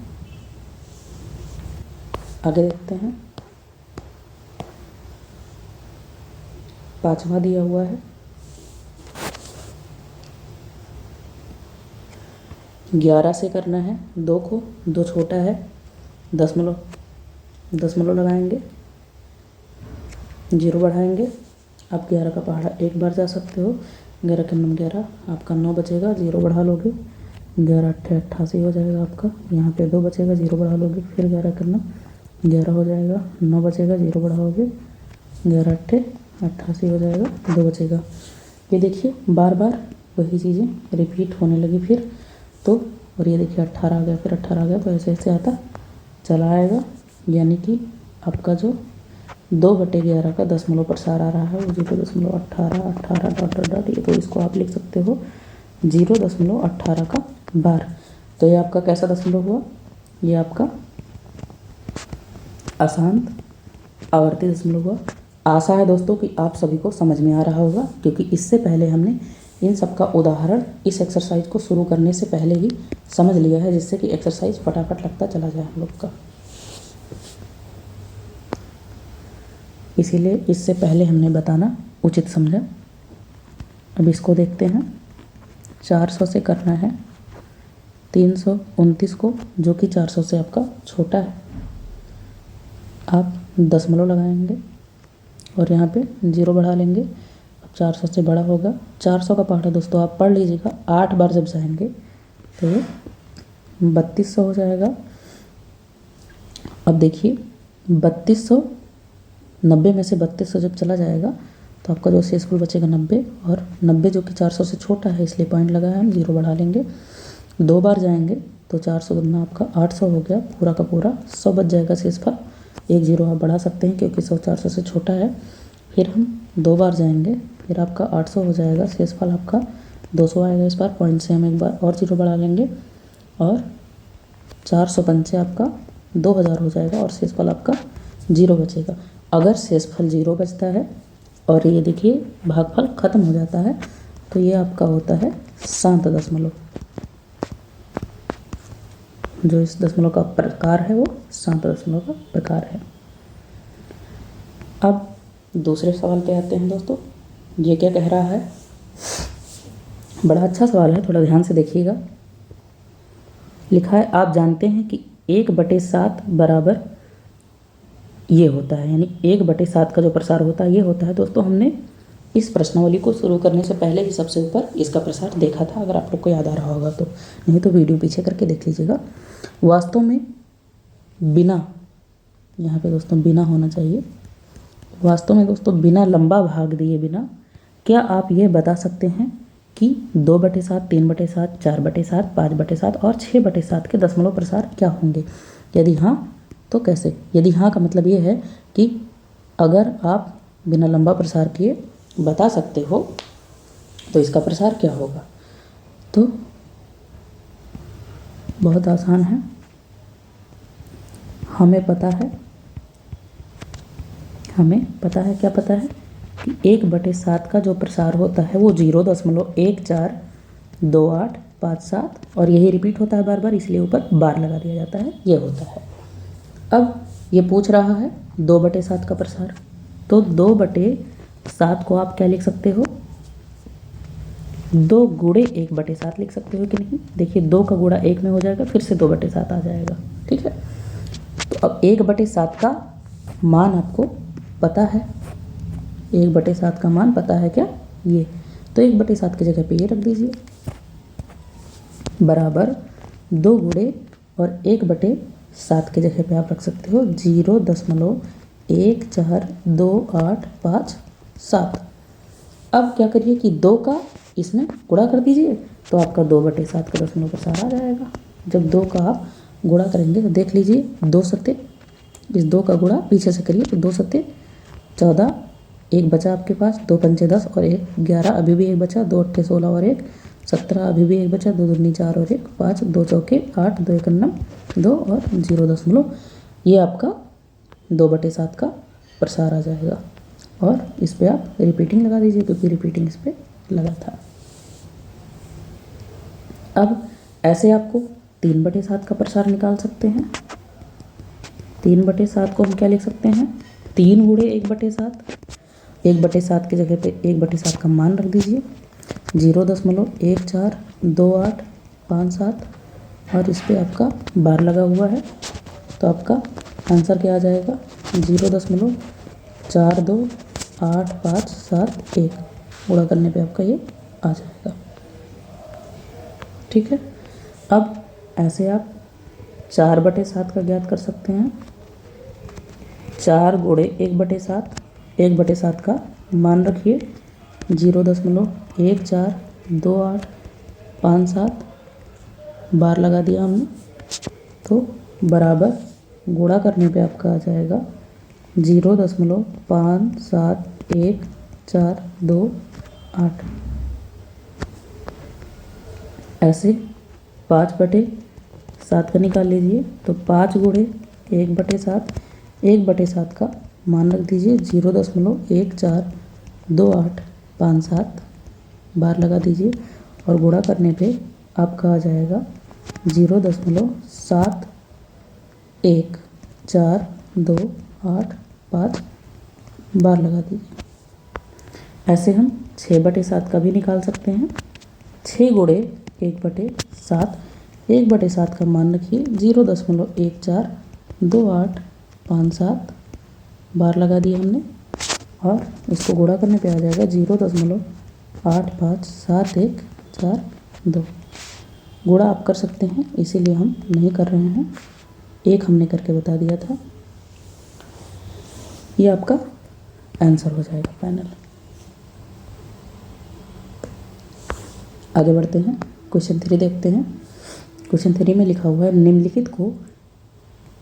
आगे देखते हैं। 5वां दिया हुआ है 11 से करना है 2 को, 2 छोटा है, दशमलव लगाएंगे, 0 बढ़ाएंगे। आप 11 का पहाड़ा 1 बार जा सकते हो। 11 के 9 11, आपका 9 बचेगा, 0 बढ़ा लोगे, 11 8 88 हो जाएगा आपका। यहाँ पे 2 बचेगा, 0 बढ़ा लोगे, फिर 11 करना 11 हो जाएगा। 9 बचेगा, 0 बढ़ाओगे, 11 8 88 हो जाएगा, 2 बचेगा। ये देखिए बार बार वही चीज़ें रिपीट होने लगी फिर तो। और ये देखिए 18 आ गया, फिर 18 आ गया, तो ऐसे ऐसे आता चला आएगा। यानी कि आपका जो 2/11 का दशमलव प्रसार आ रहा है वो 0.18 18 डॉट डॉट डॉट, ये तो इसको आप लिख सकते हो 0.18 का बार। तो ये आपका कैसा दशमलव हुआ? ये आपका अशांत आवर्ती दशमलव हुआ। आशा है दोस्तों कि आप सभी को समझ में आ रहा होगा, क्योंकि इससे पहले हमने इन सब का उदाहरण इस एक्सरसाइज को शुरू करने से पहले ही समझ लिया है, जिससे कि एक्सरसाइज फटाफट लगता चला जाए हम लोग का। इसीलिए इससे पहले हमने बताना उचित समझा। अब इसको देखते हैं। 400 से करना है 329 को, जो कि 400 से आपका छोटा है। आप दशमलव लगाएंगे और यहाँ पे 0 बढ़ा लेंगे। अब 400 से बड़ा होगा। 400 का पहाड़ा दोस्तों आप पढ़ लीजिएगा, 8 बार जब जाएंगे तो ये 3200 हो जाएगा। अब देखिए 3290 में से 3200 जब चला जाएगा तो आपका जो शेषफल बचेगा 90, और 90 जो कि 400 से छोटा है इसलिए पॉइंट लगाया हम, 0 बढ़ा लेंगे। 2 बार जाएंगे तो 400 दूना आपका 800 हो गया, पूरा का पूरा 100 बच जाएगा शेषफल। 1 0 आप बढ़ा सकते हैं क्योंकि 100 400 से छोटा है। फिर हम 2 बार जाएंगे, फिर आपका 800 हो जाएगा, शेषफल आपका 200 आएगा। इस बार पॉइंट से हम एक बार और 0 बढ़ा लेंगे और 405 आपका 2000 हो जाएगा और शेषफल आपका 0 बचेगा। अगर शेषफल 0 बचता है और ये देखिए भागफल खत्म हो जाता है तो ये आपका होता है शांत दशमलव। जो इस दशमलव का प्रकार है वो 7 दशमलव का प्रकार है। अब दूसरे सवाल पे आते हैं दोस्तों। ये क्या कह रहा है, बड़ा अच्छा सवाल है, थोड़ा ध्यान से देखिएगा। लिखा है आप जानते हैं कि 1/7 बराबर ये होता है, यानी 1/7 का जो प्रसार होता है ये होता है। दोस्तों हमने इस प्रश्नावली को शुरू करने से पहले ही सबसे ऊपर इसका प्रसार देखा था, अगर आप लोग को याद आ रहा होगा तो, नहीं तो वीडियो पीछे करके देख लीजिएगा। वास्तव में बिना, यहाँ पे दोस्तों बिना होना चाहिए, वास्तव में दोस्तों बिना लंबा भाग दिए बिना, क्या आप ये बता सकते हैं कि 2/7, 3/7, 4/7, 5/7 और 6/7 के दशमलव प्रसार क्या होंगे? यदि हाँ तो कैसे? यदि हाँ का मतलब ये है कि अगर आप बिना लंबा प्रसार किए बता सकते हो तो इसका प्रसार क्या होगा? तो बहुत आसान है, हमें पता है क्या पता है कि 1/7 का जो प्रसार होता है वो 0.142857 और यही रिपीट होता है बार बार, इसलिए ऊपर बार लगा दिया जाता है, ये होता है। अब ये पूछ रहा है 2/7 का प्रसार, तो 2/7 को आप क्या लिख सकते हो? 2 गुणे 1/7 लिख सकते हो कि नहीं? देखिए 2 का गुणा 1 में हो जाएगा, फिर से 2/7 आ जाएगा, ठीक है। तो अब 1/7 का मान आपको पता है, 1/7 का मान पता है क्या? ये, तो 1/7 की जगह पे ये रख दीजिए, बराबर 2 गुणे और 1/7 की जगह पे आप रख सकते हो 0.142857। अब क्या करिए कि 2 का इसमें गुणा कर दीजिए, तो आपका 2/7 का दशमलव प्रसार आ जाएगा। जब 2 का आप गुणा करेंगे तो देख लीजिए 2 सत्ते, इस 2 का गुणा पीछे से करिए तो 2 सत्ते 14, एक बचा आपके पास, 2 पंचे 10 और 1 11, अभी भी एक बचा, 2 अट्ठे 16 और 1 17, अभी भी एक बचा, 2 दूनी 4 और 1 5, 2 चौके 8, 2 एकन्नम 2 और 0 दशमलव, ये आपका 2/7 का प्रसार आ जाएगा। और इस पर आप रिपीटिंग लगा दीजिए क्योंकि रिपीटिंग इस पर लगा था। अब ऐसे आपको 3/7 का प्रसार निकाल सकते हैं। 3/7 को हम क्या लिख सकते हैं? 3 गुणे 1/7, 1/7 की जगह पे 1/7 का मान रख दीजिए 0.142857 और इस पर आपका बार लगा हुआ है, तो आपका आंसर क्या आ जाएगा? 0.428571 गुणा करने पे आपका ये आ जाएगा, ठीक है। अब ऐसे आप 4/7 का ज्ञात कर सकते हैं। 4 गुणे 1/7, 1/7 का मान रखिए 0.142857, बार लगा दिया हमने, तो बराबर गुणा करने पे आपका आ जाएगा 0.571428। ऐसे 5/7 का निकाल लीजिए, तो 5 गुणे 1/7, 1/7 का मान रख दीजिए 0.142857, बार लगा दीजिए और गुणा करने पे आपका आ जाएगा 0.714285, बार लगा दीजिए। ऐसे हम 6/7 का भी निकाल सकते हैं। 6 गुणे 1/7, 1/7 का मान रखिए 0.142857, बार लगा दिया हमने और इसको गुणा करने पे आ जाएगा 0.85714 गुणा आप कर सकते हैं, इसीलिए हम नहीं कर रहे हैं, एक हमने करके बता दिया था। ये आपका आंसर हो जाएगा फाइनल। आगे बढ़ते हैं, क्वेश्चन 3 देखते हैं। क्वेश्चन 3 में लिखा हुआ है निम्नलिखित को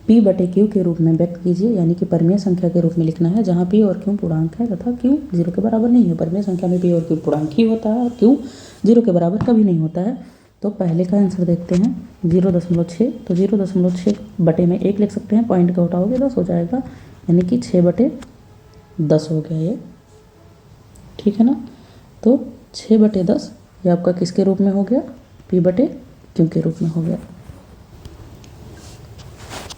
P/Q के रूप में व्यक्त कीजिए, यानी कि परिमेय संख्या के रूप में लिखना है जहाँ P और Q पूर्णांक है तथा Q 0 के बराबर नहीं है। परिमेय संख्या में P और Q पूर्णांक ही होता है और Q 0 के बराबर कभी नहीं होता है। तो पहले का आंसर देखते हैं 0.6, तो 0.6 बटे में 1 लिख सकते हैं, पॉइंट का उठाओगे 10 हो जाएगा, यानी कि 6/10 हो गया ये, ठीक है ना। तो 6/10 ये आपका किसके रूप में हो गया? P/Q के रूप में हो गया।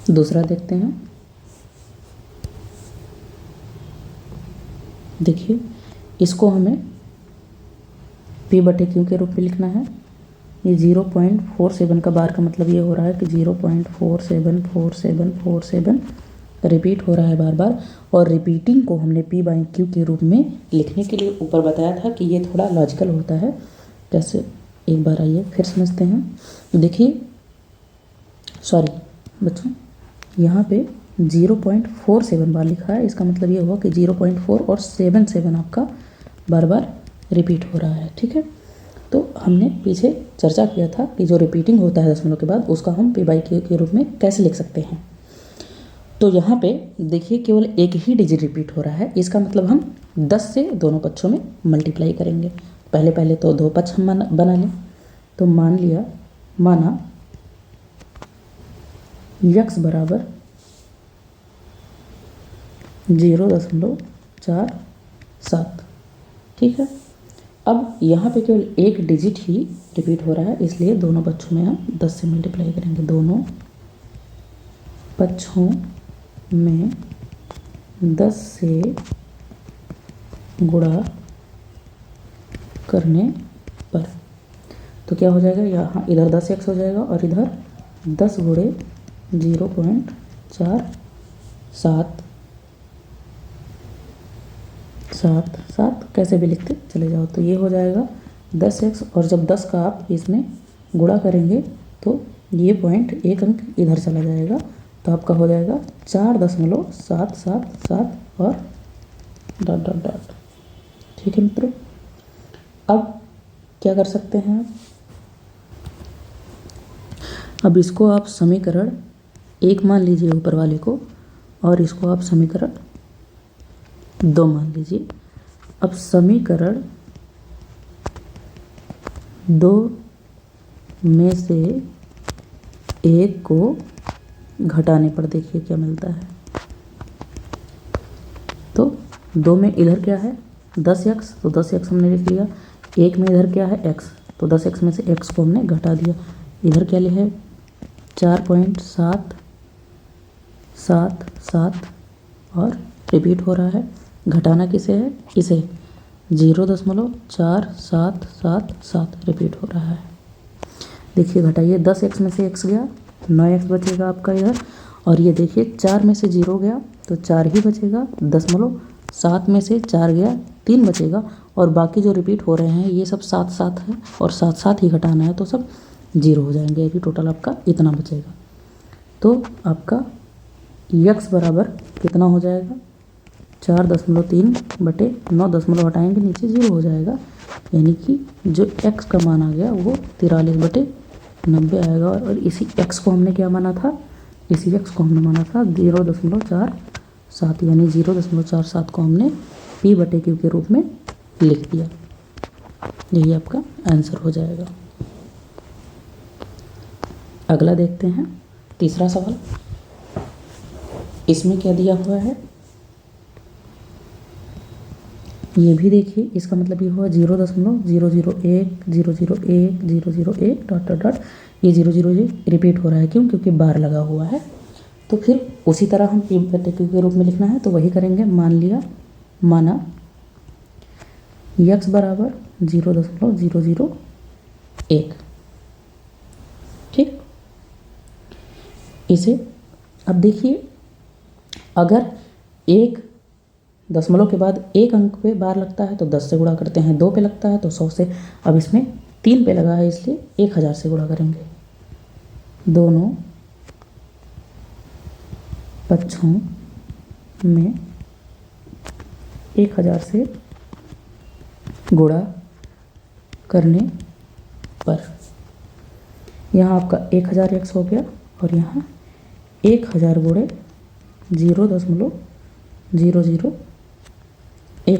दूसरा देखते हैं। देखिए, इसको हमें p/q के रूप में लिखना है। ये 0.47 का बार का मतलब ये हो रहा है कि 0.474747 रिपीट हो रहा है बार बार। और रिपीटिंग को हमने p/q के रूप में लिखने के लिए ऊपर बताया था कि ये थोड़ा लॉजिकल होता है। जैसे एक बार आइए फिर समझते हैं। देखिए, सॉरी बच्चों, यहाँ पे 0.47 बार लिखा है, इसका मतलब ये हुआ कि 0.4 और 77 आपका बार बार रिपीट हो रहा है। ठीक है, तो हमने पीछे चर्चा किया था कि जो रिपीटिंग होता है दशमलव के बाद, उसका हम p/q के रूप में कैसे लिख सकते हैं। तो यहाँ पे देखिए, केवल एक ही डिजिट रिपीट हो रहा है, इसका मतलब हम 10 से दोनों पक्षों में मल्टीप्लाई करेंगे। पहले तो दो पक्ष हम बना लें। तो माना x बराबर 0.47। ठीक है, अब यहाँ पे केवल एक डिजिट ही रिपीट हो रहा है, इसलिए दोनों पक्षों में हम 10 से मल्टीप्लाई करेंगे। दोनों पक्षों में 10 से गुणा करने पर तो क्या हो जाएगा, यहाँ इधर 10x हो जाएगा और इधर 10 गुणे 0.47 कैसे भी लिखते चले जाओ। तो ये हो जाएगा 10x, और जब 10 का आप इसमें गुणा करेंगे तो ये पॉइंट एक अंक इधर चला जाएगा, तो आपका हो जाएगा 4.777 और ... ठीक है मित्रों, अब क्या कर सकते हैं आप, अब इसको आप समीकरण 1 मान लीजिए ऊपर वाले को, और इसको आप समीकरण 2 मान लीजिए। अब समीकरण 2 में से एक को घटाने पर देखिए क्या मिलता है। तो 2 में इधर क्या है 10x, तो 10x हमने लिख लिया। 1 में इधर क्या है x, तो 10x में से x को हमने घटा दिया। इधर क्या लिखा है 4.777 और रिपीट हो रहा है। घटाना किसे है, इसे 0.4777 रिपीट हो रहा है। देखिए घटाइए, 10x में से x गया, 9x बचेगा आपका इधर, और ये देखिए 4 में से 0 गया तो 4 ही बचेगा। 0.7 में से 4 गया 3 बचेगा, और बाकी जो रिपीट हो रहे हैं ये सब 7 है, और 7 ही घटाना है तो सब 0 हो जाएंगे। अभी टोटल आपका इतना बचेगा। तो आपका x बराबर कितना हो जाएगा 4.3/9, दशमलव हटाएंगे नीचे 0 हो जाएगा, यानी कि जो x का मान आ गया वो 43/90 आएगा। और इसी x को हमने क्या माना था, इसी x को हमने माना था 0.47, यानी 0.47 को हमने p/q के रूप में लिख दिया। यही आपका आंसर हो जाएगा। अगला देखते हैं, तीसरा सवाल। इसमें क्या दिया हुआ है ये भी देखिए, इसका मतलब ये हुआ 0.001 ये 0 रिपीट हो रहा है। क्यों, क्योंकि बार लगा हुआ है। तो फिर उसी तरह हम p/q के रूप में लिखना है, तो वही करेंगे। माना x बराबर 0.001। ठीक, इसे अब देखिए, अगर एक दशमलव के बाद एक अंक पे बार लगता है तो 10 से गुणा करते हैं, 2 पे लगता है तो 100 से। अब इसमें 3 पे लगा है इसलिए 1000 से गुणा करेंगे। दोनों पक्षों में 1000 से गुणा करने पर यहाँ आपका 1000x हो गया, और यहाँ 1000 गुणे 0.001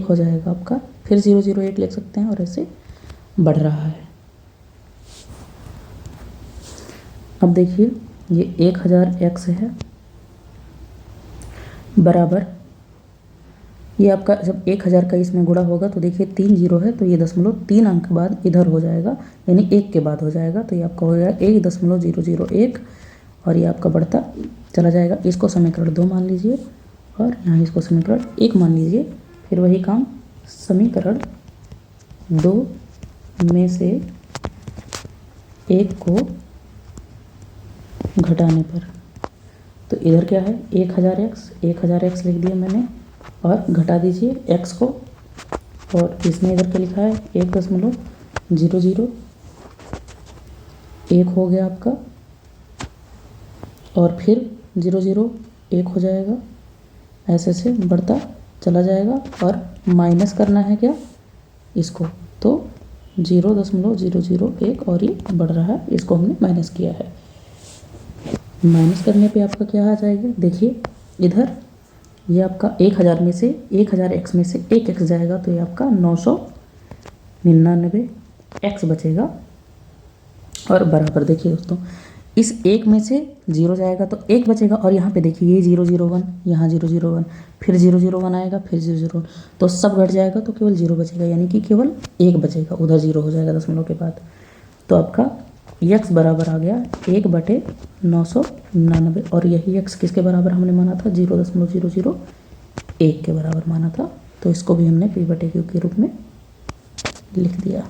हो जाएगा आपका। फिर 001 लिख सकते हैं, और ऐसे बढ़ रहा है। अब देखिए, ये 1000x है बराबर, ये आपका जब 1000 का इसमें गुणा होगा तो देखिए 3 0 है, तो ये 3 अंक बाद इधर हो जाएगा, यानी 1 के बाद हो जाएगा। तो ये आपका हो जाएगा 1.001, और ये आपका बढ़ता चला जाएगा। इसको समीकरण 2 मान लीजिए और यहाँ इसको समीकरण 1 मान लीजिए। फिर वही काम समीकरण 2 में से 1 को घटाने पर, तो इधर क्या है 1000x लिख दिया मैंने और घटा दीजिए x को, और इसमें इधर क्या लिखा है 1.00, 1 हो गया आपका, और फिर 0 0 1 हो जाएगा, ऐसे से बढ़ता चला जाएगा। और माइनस करना है क्या इसको, तो 0.001 और ये बढ़ रहा है, इसको हमने माइनस किया है। माइनस करने पे आपका क्या आ जाएगा, देखिए इधर ये आपका 1000 में से 1000x में से 1x जाएगा, तो ये आपका 999 x बचेगा। और बराबर देखिए दोस्तों, इस 1 में से 0 जाएगा तो 1 बचेगा, और यहाँ पे देखिए ये 001, यहाँ 001, फिर 001 आएगा, फिर 001, तो सब घट जाएगा तो केवल 0 बचेगा, यानी कि केवल 1 बचेगा, उधर 0 हो जाएगा दशमलव के बाद। तो आपका x बराबर आ गया 1/999, और यही x किसके बराबर हमने माना था, 0.001 के बराबर माना था। तो इसको भी हमने p/q के रूप में लिख दिया।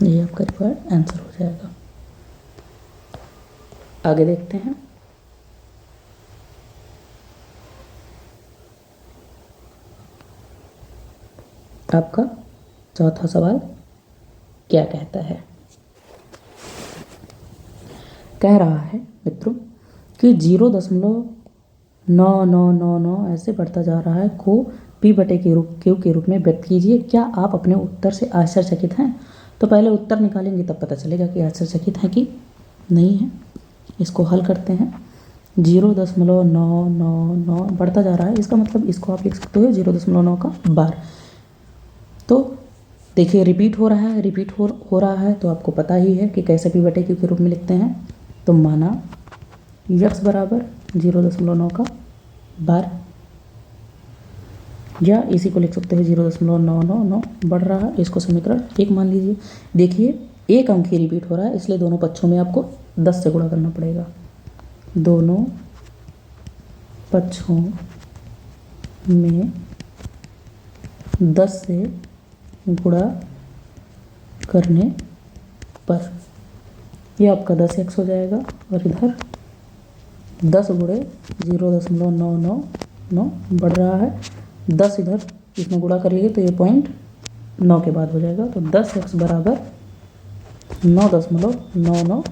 ये आपका रिक्वायर्ड आंसर हो जाएगा। आगे देखते हैं। आपका चौथा सवाल क्या कहता है, कह रहा है मित्रों कि 0.9999 ऐसे बढ़ता जा रहा है को p/q के रूप में व्यक्त कीजिए। क्या आप अपने उत्तर से आश्चर्यचकित हैं? तो पहले उत्तर निकालेंगे तब पता चलेगा कि आश्चर्यचकित हैं कि नहीं है। इसको हल करते हैं। 0.999 बढ़ता जा रहा है, इसका मतलब इसको आप लिख सकते हो 0.9 का बार। तो देखिए रिपीट हो रहा है, तो आपको पता ही है कि कैसे p/q के रूप में लिखते हैं। तो माना x बराबर 0.9 का बार, या इसी को लिख सकते हैं 0.999 बढ़ रहा है, इसको समीकरण 1 मान लीजिए। देखिए एक अंक ही रिपीट हो रहा है, इसलिए दोनों पक्षों में आपको 10 से गुणा करना पड़ेगा। दोनों पक्षों में 10 से गुणा करने पर ये आपका 10x हो जाएगा, और इधर 10 गुणे 0.999 बढ़ रहा है, 10 इधर इसमें गुणा करिएगा तो ये 0.9 के बाद हो जाएगा। तो 10x बराबर 9.999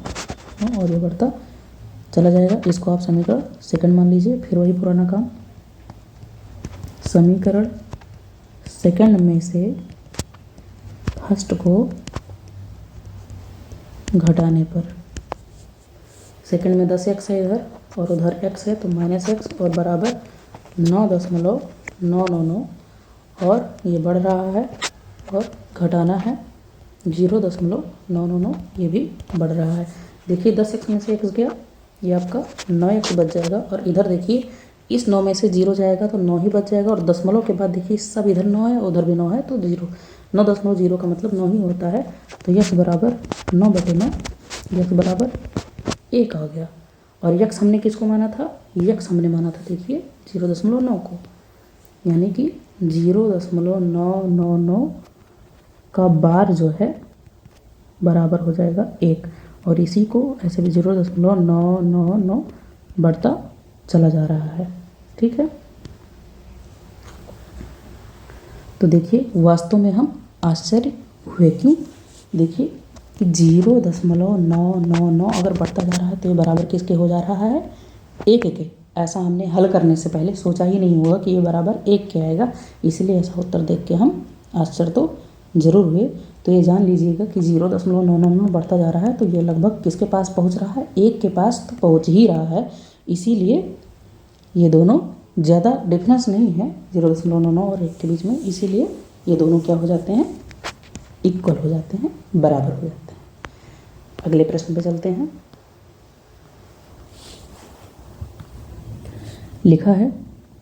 और ये बढ़ता चला जाएगा। इसको आप समीकरण सेकंड मान लीजिए। फिर वही पुराना काम, समीकरण सेकंड में से फर्स्ट को घटाने पर, सेकंड में 10x है इधर और उधर x है, तो -x और बराबर 9.999, और ये बढ़ रहा है और घटाना है 0.999, ये भी बढ़ रहा है। देखिए 10x में से x गया, ये आपका 9x बच जाएगा, और इधर देखिए इस 9 में से 0 जाएगा तो 9 ही बच जाएगा, और दशमलव के बाद देखिए सब इधर 9 है उधर भी 9 है, तो 9.0 का मतलब 9 ही होता है। तो x बराबर 9/9, x बराबर 1 आ गया। और x हमने किसको माना था, x हमने माना था देखिए 0.9 को, यानी कि 0.999 का बार जो है बराबर हो जाएगा 1, और इसी को ऐसे भी 0.999 बढ़ता चला जा रहा है। ठीक है, तो देखिए वास्तव में हम आश्चर्य हुए, क्यों? देखिए कि 0.999 अगर बढ़ता जा रहा है तो ये बराबर किसके हो जा रहा है, 1 के। ऐसा हमने हल करने से पहले सोचा ही नहीं होगा कि ये बराबर 1 के आएगा, इसलिए ऐसा उत्तर देख के हम आश्चर्य तो जरूर हुए। तो ये जान लीजिएगा कि 0.999 बढ़ता जा रहा है, तो ये लगभग किसके पास पहुंच रहा है, 1 के पास तो पहुंच ही रहा है। इसीलिए ये दोनों ज़्यादा डिफरेंस नहीं है 0.99 और 1 के बीच में, इसीलिए ये दोनों क्या हो जाते हैं, इक्वल हो जाते हैं, बराबर हो जाते हैं। अगले प्रश्न पे चलते हैं। लिखा है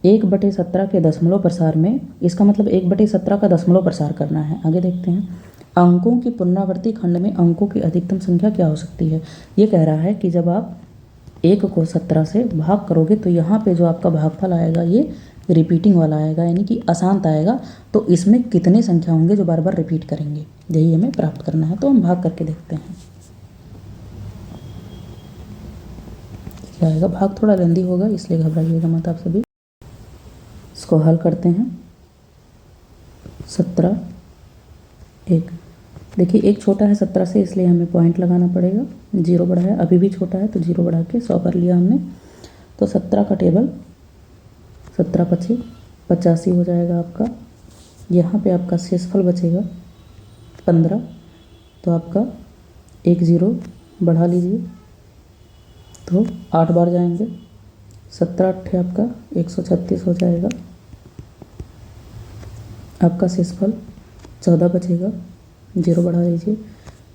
1/17 के दशमलव प्रसार में, इसका मतलब 1/17 का दशमलव प्रसार करना है। आगे देखते हैं। अंकों की पुनरावृत्ति खंड में अंकों की अधिकतम संख्या क्या हो सकती है। ये कह रहा है कि जब आप 1 को 17 से भाग करोगे तो यहाँ पे जो आपका भागफल आएगा ये रिपीटिंग वाला आएगा, यानी कि अशांत आएगा। तो इसमें कितनी संख्या होंगे जो बार बार रिपीट करेंगे, यही हमें प्राप्त करना है। तो हम भाग करके देखते हैं क्या आएगा। भाग थोड़ा लेंदी होगा इसलिए घबराइएगा मत आप सभी। इसको हल करते हैं। 17 1, देखिए 1 छोटा है 17 से इसलिए हमें पॉइंट लगाना पड़ेगा। 0 बड़ा है, अभी भी छोटा है तो 0 बढ़ा के 100 कर लिया हमने। तो 17 का टेबल 17 पचे 85 हो जाएगा आपका। यहाँ पे आपका शेषफल बचेगा 15। तो आपका 1 0 बढ़ा लीजिए तो 8 बार जाएंगे। 17 8 आपका 136 हो जाएगा। आपका शेषफल 14 बचेगा, 0 बढ़ा लीजिए।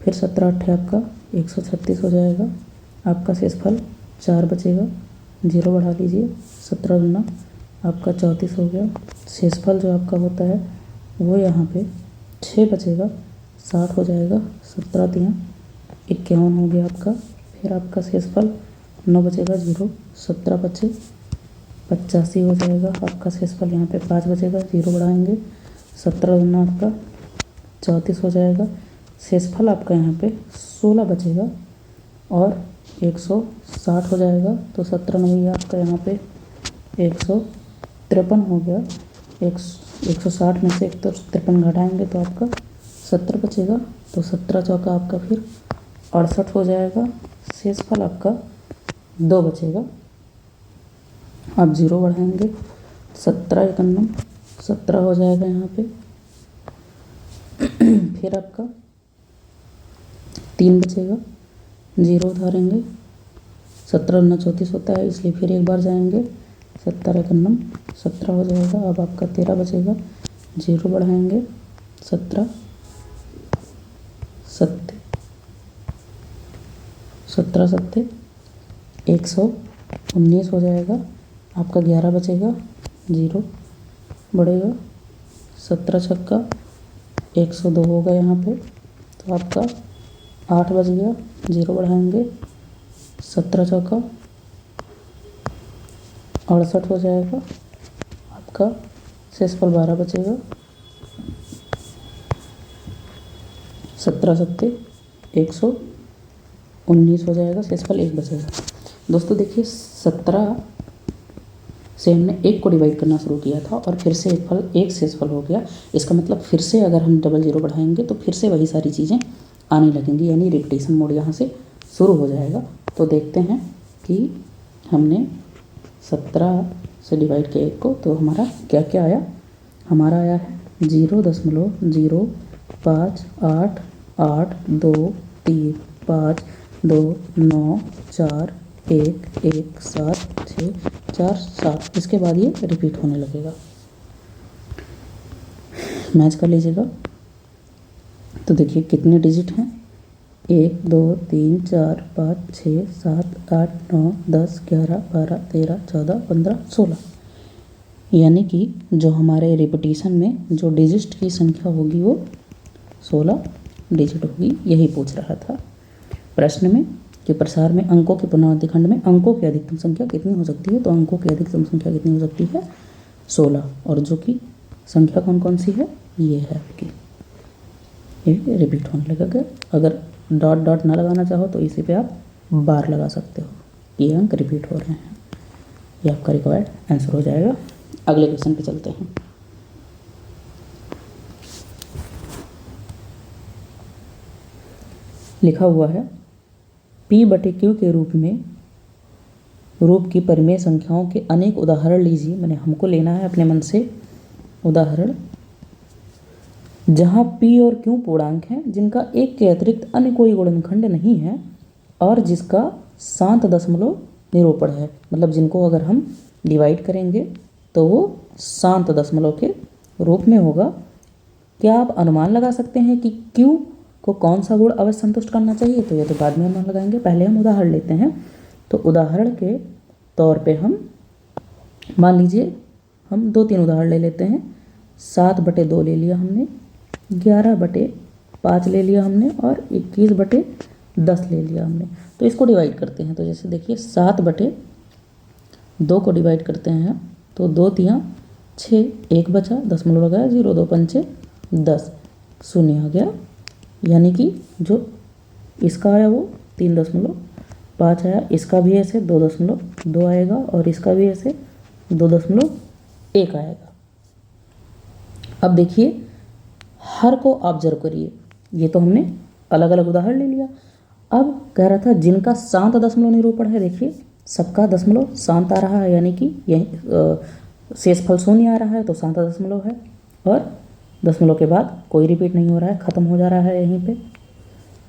फिर 17 8 आपका 136 हो जाएगा। आपका शेषफल 4 बचेगा, 0 बढ़ा लीजिए। 17 गुना आपका 34 हो गया। शेषफल जो आपका होता है वो यहाँ पे 6 बचेगा, 60 हो जाएगा। 17 3 51 हो गया आपका। फिर आपका शेषफल 9 बचेगा, 0। 17 बचे 85 हो जाएगा। आपका शेषफल यहाँ पे 5 बचेगा, 0 बढ़ाएंगे। 17 गुना आपका 34 हो जाएगा। शेषफल आपका यहाँ पे 16 बचेगा और 160 हो जाएगा। तो 17 नहीं आपका यहाँ पे 153 हो गया। 160 में से 153 घटाएंगे तो आपका 70 बचेगा। तो 17 चौका आपका फिर 68 हो जाएगा। शेषफल आपका 2 बचेगा। आप 0 बढ़ाएंगे। 17 51 17 हो जाएगा यहाँ पे। फिर आपका 3 बचेगा, 0 उधारेंगे। 17 9 34 होता है इसलिए फिर एक बार जाएंगे। 17 51 17 हो जाएगा। अब आपका 13 बचेगा, 0 बढ़ाएंगे। 17 7 17 7 119 हो जाएगा। आपका 11 बचेगा, 0 बढ़ेगा। 17 छक्का 102 होगा यहाँ पे। तो आपका 8 बच गया, 0 बढ़ाएंगे। 17 चौका 68 हो जाएगा। आपका शेषफल 12 बचेगा। 17 7 119 हो जाएगा। शेषफल 1 बचेगा। दोस्तों देखिए 17 से हमने 1 को डिवाइड करना शुरू किया था और फिर से एक शेषफल हो गया। इसका मतलब फिर से अगर हम डबल 0 बढ़ाएंगे तो फिर से वही सारी चीज़ें आने लगेंगी, यानी रिपीटेशन मोड यहाँ से शुरू हो जाएगा। तो देखते हैं कि हमने 17 से डिवाइड किया 1 को तो हमारा क्या क्या आया। हमारा आया है 0.0588825 इसके बाद ये रिपीट होने लगेगा। मैच कर लीजिएगा। तो देखिए कितने डिजिट हैं, 1 2 3 4 5 6 7 8 9 10 11 12 13 14 15 16, यानी कि जो हमारे रिपीटिशन में जो डिजिट की संख्या होगी वो 16 डिजिट होगी। यही पूछ रहा था प्रश्न में कि प्रसार में अंकों के पुनरावृत्ति खंड में अंकों की अधिकतम संख्या कितनी हो सकती है। तो अंकों की अधिकतम संख्या कितनी हो सकती है, 16। और जो कि संख्या कौन कौन सी है, ये है आपकी, ये रिपीट होने लगेगा। अगर डॉट डॉट ना लगाना चाहो तो इसी पे आप बार लगा सकते हो, ये अंक रिपीट हो रहे हैं। ये आपका रिक्वायर्ड आंसर हो जाएगा। अगले क्वेश्चन पे चलते हैं। लिखा हुआ है P/Q के रूप की परिमेय संख्याओं के अनेक उदाहरण लीजिए। मैंने हमको लेना है अपने मन से उदाहरण जहाँ P और Q पूर्णांक हैं जिनका 1 के अतिरिक्त अन्य कोई गुणनखंड नहीं है और जिसका शांत दशमलव निरूपण है। मतलब जिनको अगर हम डिवाइड करेंगे तो वो शांत दशमलव के रूप में होगा। क्या आप अनुमान लगा सकते हैं कि Q को कौन सा गुण अवश्य संतुष्ट करना चाहिए। तो ये तो बाद में अनुमान लगाएंगे, पहले हम उदाहरण लेते हैं। तो उदाहरण के तौर पे हम मान लीजिए हम 2-3 उदाहरण ले लेते हैं। 7/2 ले लिया हमने, 11/5 ले लिया हमने और 21/8 10 ले लिया हमने। तो इसको डिवाइड करते हैं, तो जैसे देखिए 7/2 को डिवाइड करते हैं तो 2 तियाँ 6, 1 बचा, दशमलव लगाया 0, 2 पंचे 10, शून्य आ गया। यानी कि जो इसका आया वो 3.5 आया, इसका भी ऐसे 2.2 आएगा और इसका भी ऐसे 2.1 आएगा। अब देखिए हर को ऑब्जर्व करिए, ये तो हमने अलग अलग उदाहरण ले लिया। अब कह रहा था जिनका शांत दशमलव निरूपण है, देखिए सबका दशमलव शांत आ रहा है, यानी कि यही शेषफल शून्य आ रहा है तो शांत दशमलव है, और दशमलव के बाद कोई रिपीट नहीं हो रहा है, ख़त्म हो जा रहा है यहीं पे।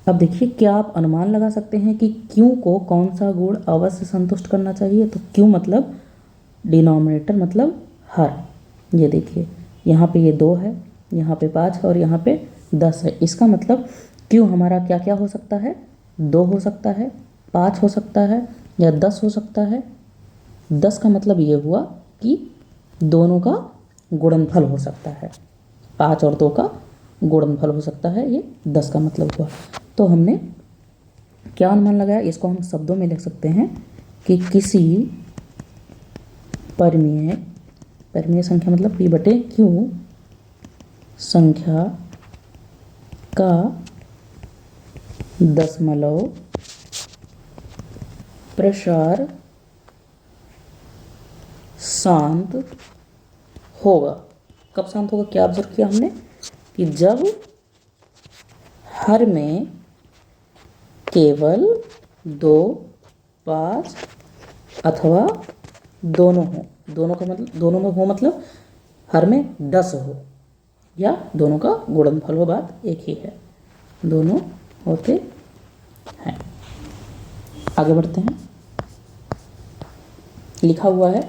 अब देखिए क्या आप अनुमान लगा सकते हैं कि क्यू को कौन सा गुण अवश्य संतुष्ट करना चाहिए। तो क्यू मतलब डिनोमिनेटर मतलब हर। ये देखिए यहाँ पे ये 2 है, यहाँ पे 5 और यहाँ पे 10 है। इसका मतलब क्यू हमारा क्या क्या हो सकता है, 2 हो सकता है, 5 हो सकता है या 10 हो सकता है। 10 का मतलब ये हुआ कि दोनों का गुणनफल हो सकता है, 5 और 2 का गुणनफल हो सकता है, ये 10 का मतलब हुआ। तो हमने क्या अनुमान लगाया, इसको हम शब्दों में लिख सकते हैं कि किसी परिमेय संख्या मतलब P/Q संख्या का दशमलव प्रसार शांत होगा। कब शांत होगा, क्या ऑब्जर्व किया हमने कि जब हर में केवल 2, 5 अथवा दोनों हो। दोनों का मतलब, दोनों में हो मतलब हर में 10 हो या दोनों का गुणनफल हो, बात एक ही है, दोनों होते हैं। आगे बढ़ते हैं। लिखा हुआ है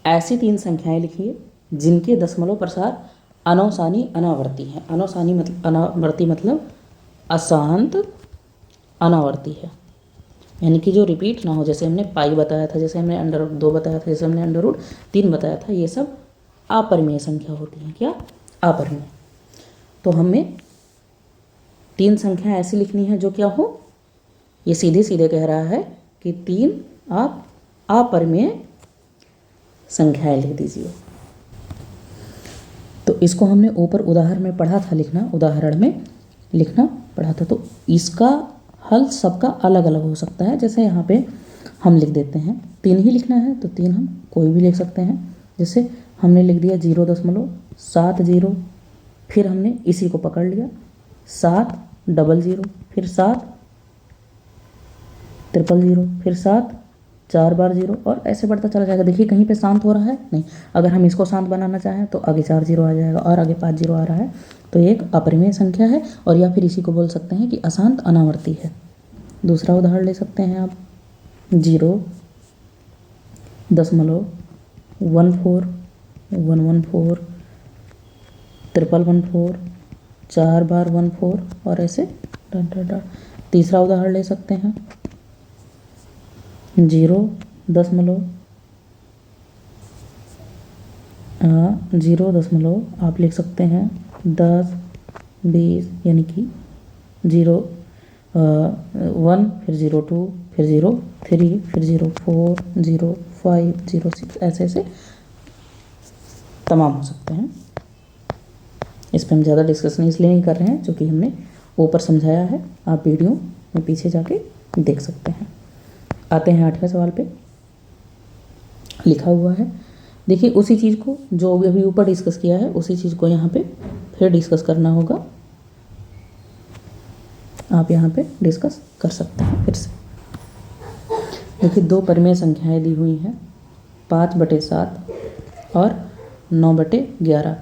ऐसी 3 संख्याएं लिखिए जिनके दशमलव प्रसार अनवसानी अनावर्ती है। अनवसानी मतलब, अनावर्ती मतलब अशांत अनावर्ती है, यानी कि जो रिपीट ना हो। जैसे हमने पाई बताया था, जैसे हमने √2 बताया था, जैसे हमने √3 बताया था, ये सब अपरिमेय संख्या होती हैं। क्या, अपरिमेय। तो हमें 3 संख्या ऐसी लिखनी है जो क्या हो, ये सीधे सीधे कह रहा है कि 3 आप अपरिमेय संख्याएं लिख दीजिए। तो इसको हमने ऊपर उदाहरण में पढ़ा था, उदाहरण में लिखना पढ़ा था। तो इसका हल सबका अलग अलग हो सकता है। जैसे यहाँ पे हम लिख देते हैं 3 ही लिखना है तो 3 हम कोई भी लिख सकते हैं। जैसे हमने लिख दिया 0.70, फिर हमने इसी को पकड़ लिया 700, फिर 700, फिर 7 4 बार 0 और ऐसे बढ़ता चला जाएगा। देखिए कहीं पे शांत हो रहा है नहीं। अगर हम इसको शांत बनाना चाहें तो आगे 4 0 आ जाएगा और आगे 5 0 आ रहा है, तो ये एक अपरिमेय संख्या है। और या फिर इसी को बोल सकते हैं कि अशांत अनावर्ती है। दूसरा उदाहरण ले सकते हैं आप 0.14 114 114 4 बार 14 और ऐसे डॉट। तीसरा उदाहरण ले सकते हैं 0 आप लिख सकते हैं 10 20, यानी कि 1 फिर 02 फिर 03 फिर 04 05 06 ऐसे ऐसे तमाम हो सकते हैं। इस पर हम ज़्यादा डिस्कशन इसलिए नहीं कर रहे हैं क्योंकि हमने ऊपर समझाया है, आप वीडियो में पीछे जाके देख सकते हैं। आते हैं 8वें सवाल पे। लिखा हुआ है, देखिए उसी चीज़ को जो अभी ऊपर डिस्कस किया है उसी चीज़ को यहाँ पे फिर डिस्कस करना होगा। आप यहाँ पे डिस्कस कर सकते हैं फिर से। देखिए 2 परिमेय संख्याएं दी हुई हैं 5/7 और 9/11।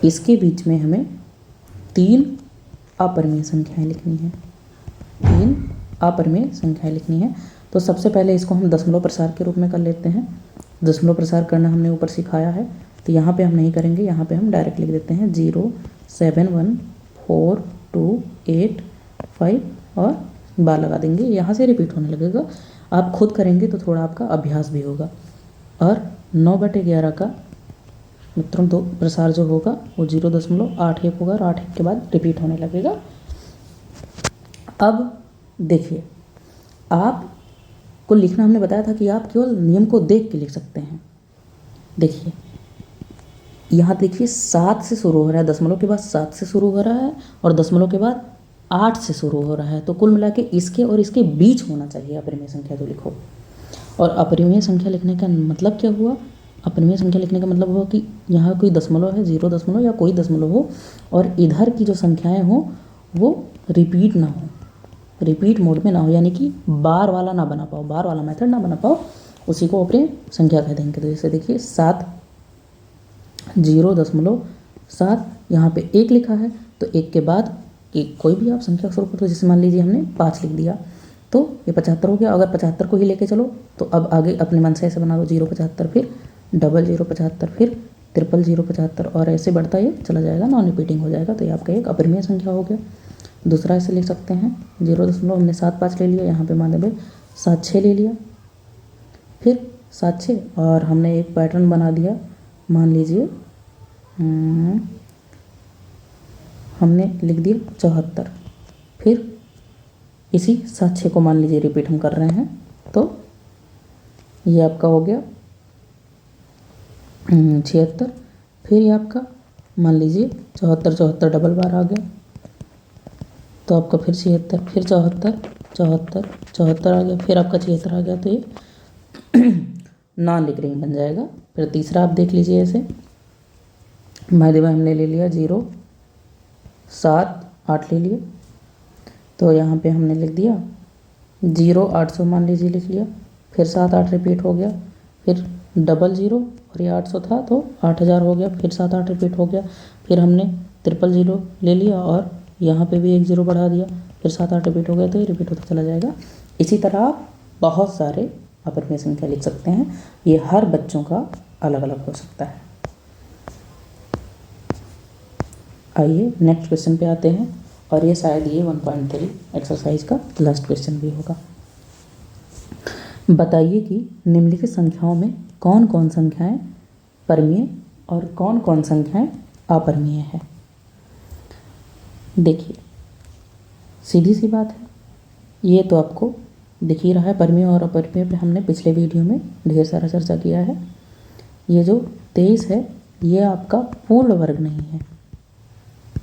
इसके बीच में हमें 3 अपरिमेय संख्याएं लिखनी है। 3 अपरिमेय संख्याएं लिखनी है। तो सबसे पहले इसको हम दशमलव प्रसार के रूप में कर लेते हैं। दशमलव प्रसार करना हमने ऊपर सिखाया है, तो यहाँ पे हम नहीं करेंगे, यहाँ पे हम डायरेक्ट लिख देते हैं 0 7 1 4 2 8 5 और बार लगा देंगे। यहाँ से रिपीट होने लगेगा। आप खुद करेंगे तो थोड़ा आपका अभ्यास भी होगा। और 9/11 का मित्रों दो प्रसार जो होगा वो 0.81 होगा और 81 के बाद रिपीट होने लगेगा। अब देखिए, आपको लिखना हमने बताया था कि आप केवल नियम को देख के लिख सकते हैं। देखिए यहाँ देखिए 7 से शुरू हो रहा है, दशमलव के बाद 7 से शुरू हो रहा है और दशमलव के बाद 8 से शुरू हो रहा है। तो कुल मिला के इसके और इसके बीच होना चाहिए अपरिमेय संख्या, तो लिखो। और अपरिमेय संख्या लिखने का मतलब क्या हुआ? अपरिमेय संख्या लिखने का मतलब हुआ कि यहाँ कोई दशमलव है, 0 दशमलव या कोई दशमलव हो, और इधर की जो संख्याएं हो वो रिपीट ना हो, रिपीट मोड में ना हो, यानी कि बार वाला ना बना पाओ, बार वाला मेथड ना बना पाओ, उसी को अपरिमेय संख्या कह देंगे। तो जैसे देखिए 7 0.7, यहाँ पे 1 लिखा है, तो 1 के बाद एक कोई भी आप संख्या शुरू करो, जैसे मान लीजिए हमने 5 लिख दिया तो ये 75 हो गया। अगर 75 को ही लेके चलो तो अब आगे अपने मन से ऐसे बना दो, 0.75, फिर 00.75, फिर 000.75, और ऐसे बढ़ता ये चला जाएगा, नॉन रिपीटिंग हो जाएगा। तो ये आपका एक अपरिमेय संख्या हो गया। दूसरा ऐसे लिख सकते हैं 0. हमने 7-5 ले लिया, यहाँ पे मान लें 7-6 ले लिया, फिर 7-6, और हमने एक पैटर्न बना दिया, मान लीजिए हमने लिख दिया 74, फिर इसी 7-6 को मान लीजिए रिपीट हम कर रहे हैं, तो ये आपका हो गया 76, फिर ये आपका मान लीजिए 74 डबल बार आ गया, तो आपका फिर 76, फिर 74 आ गया, फिर आपका 76 आ गया, तो ये नॉन रिकरिंग बन जाएगा। फिर तीसरा आप देख लीजिए, ऐसे माध्यम हमने ले लिया 0, 7, 8 ले लिए, तो यहाँ पे हमने लिख दिया 0-800 मान लीजिए लिख लिया, फिर 7-8 रिपीट हो गया, फिर 00 और ये 800 था तो 8000 हो गया, फिर 7-8 रिपीट हो गया, फिर हमने 000 ले लिया और यहाँ पे भी एक 0 बढ़ा दिया, फिर 7-8 रिपीट हो गया, तो ये रिपीट होता चला जाएगा। इसी तरह आप बहुत सारे अपरिमेय संख्या लिख सकते हैं, ये हर बच्चों का अलग अलग हो सकता है। आइए नेक्स्ट क्वेश्चन पे आते हैं, और ये शायद ये 1.3 एक्सरसाइज का लास्ट क्वेश्चन भी होगा। बताइए कि निम्नलिखित संख्याओं में कौन कौन संख्याएं परिमेय और कौन कौन संख्याएं अपरिमेय है। देखिए सीधी सी बात है, ये तो आपको दिख ही रहा है, परिमेय और अपरिमेय पे हमने पिछले वीडियो में ढेर सारा चर्चा किया है। ये जो 23 है ये आपका पूर्ण वर्ग नहीं है,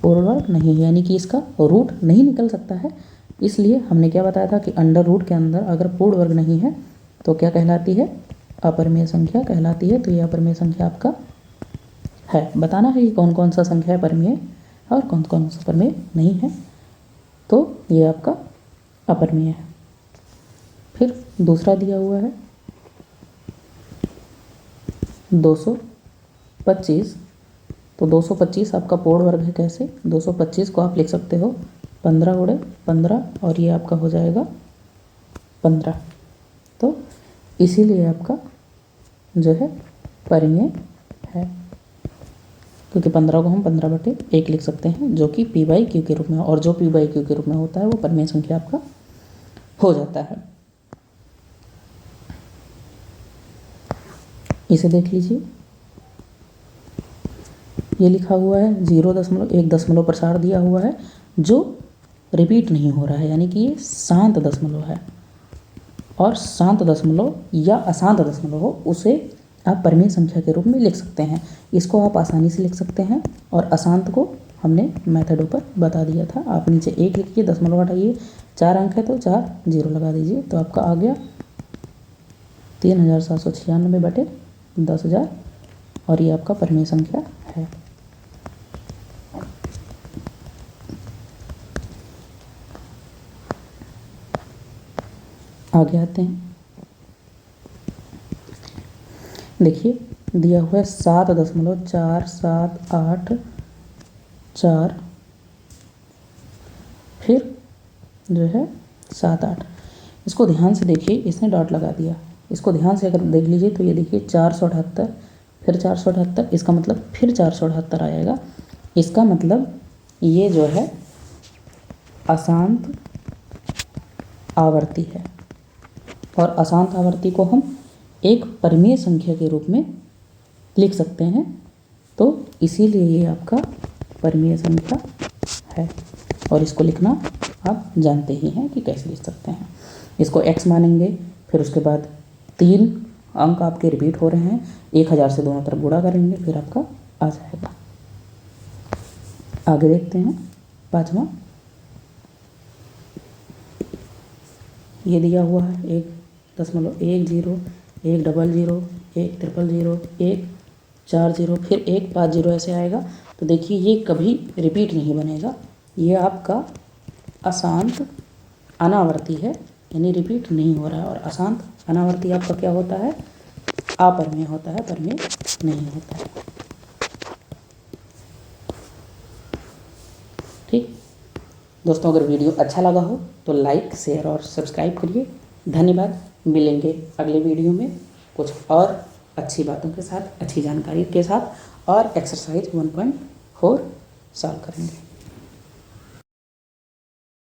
पूर्ण वर्ग नहीं है, यानी कि इसका रूट नहीं निकल सकता है। इसलिए हमने क्या बताया था कि अंडर रूट के अंदर अगर पूर्ण वर्ग नहीं है तो क्या कहलाती है? अपरिमेय संख्या कहलाती है। तो ये अपरिमेय संख्या आपका है। बताना है कि कौन कौन सा संख्या है परिमेय और कौन कौन सा परिमेय नहीं है, तो ये आपका अपरिमेय है। फिर दूसरा दिया हुआ है 225, तो 225 आपका पूर्ण वर्ग है। कैसे? 225 को आप लिख सकते हो 15 गुणे 15, और ये आपका हो जाएगा 15, तो इसीलिए आपका जो है परिमेय है, क्योंकि 15 को हम 15/1 लिख सकते हैं, जो कि p/q के रूप में, और जो p/q के रूप में होता है वो परिमेय संख्या आपका हो जाता है। इसे देख लीजिए, ये लिखा हुआ है 0.1 दशमलव प्रसार दिया हुआ है जो रिपीट नहीं हो रहा है, यानी कि ये शांत दशमलव है, और शांत दशमलव या अशांत दशमलव हो उसे आप परिमेय संख्या के रूप में लिख सकते हैं। इसको आप आसानी से लिख सकते हैं, और अशांत को हमने मेथडों पर बता दिया था। आप नीचे 1 लिखिए, दशमलव हटाइए, 4 अंक है तो 4 0 लगा दीजिए, तो आपका आ गया 3796/10,000, और ये आपका परिमेय संख्या है। आगे आते हैं, देखिए दिया हुआ है 7.478,4, फिर जो है 7-8। इसको ध्यान से देखिए, इसने डॉट लगा दिया, इसको ध्यान से अगर देख लीजिए तो ये देखिए 478, फिर 478, इसका मतलब फिर 478 आएगा। इसका मतलब ये जो है अशांत आवर्ती है, और अशांत आवर्ती को हम एक परिमेय संख्या के रूप में लिख सकते हैं, तो इसीलिए ये आपका परिमेय संख्या है, और इसको लिखना आप जानते ही हैं कि कैसे लिख सकते हैं। इसको x मानेंगे, फिर उसके बाद 3 अंक आपके रिपीट हो रहे हैं, 1000 से दोनों तरफ गुणा करेंगे, फिर आपका आ जाएगा। आगे देखते हैं 5वां। ये दिया हुआ है 1.10, 100, 100, 100, फिर 150 ऐसे आएगा। तो देखिए ये कभी रिपीट नहीं बनेगा, ये आपका अशांत अनावर्ती है, यानी रिपीट नहीं हो रहा है। और अशांत अनावर्ती आपका क्या होता है, अपरमेय होता है, परमेय नहीं होता है। ठीक दोस्तों, अगर वीडियो अच्छा लगा हो तो लाइक, शेयर और सब्सक्राइब करिए। धन्यवाद। मिलेंगे अगले वीडियो में कुछ और अच्छी बातों के साथ, अच्छी जानकारी के साथ, और एक्सरसाइज 1.4 सॉल्व करेंगे।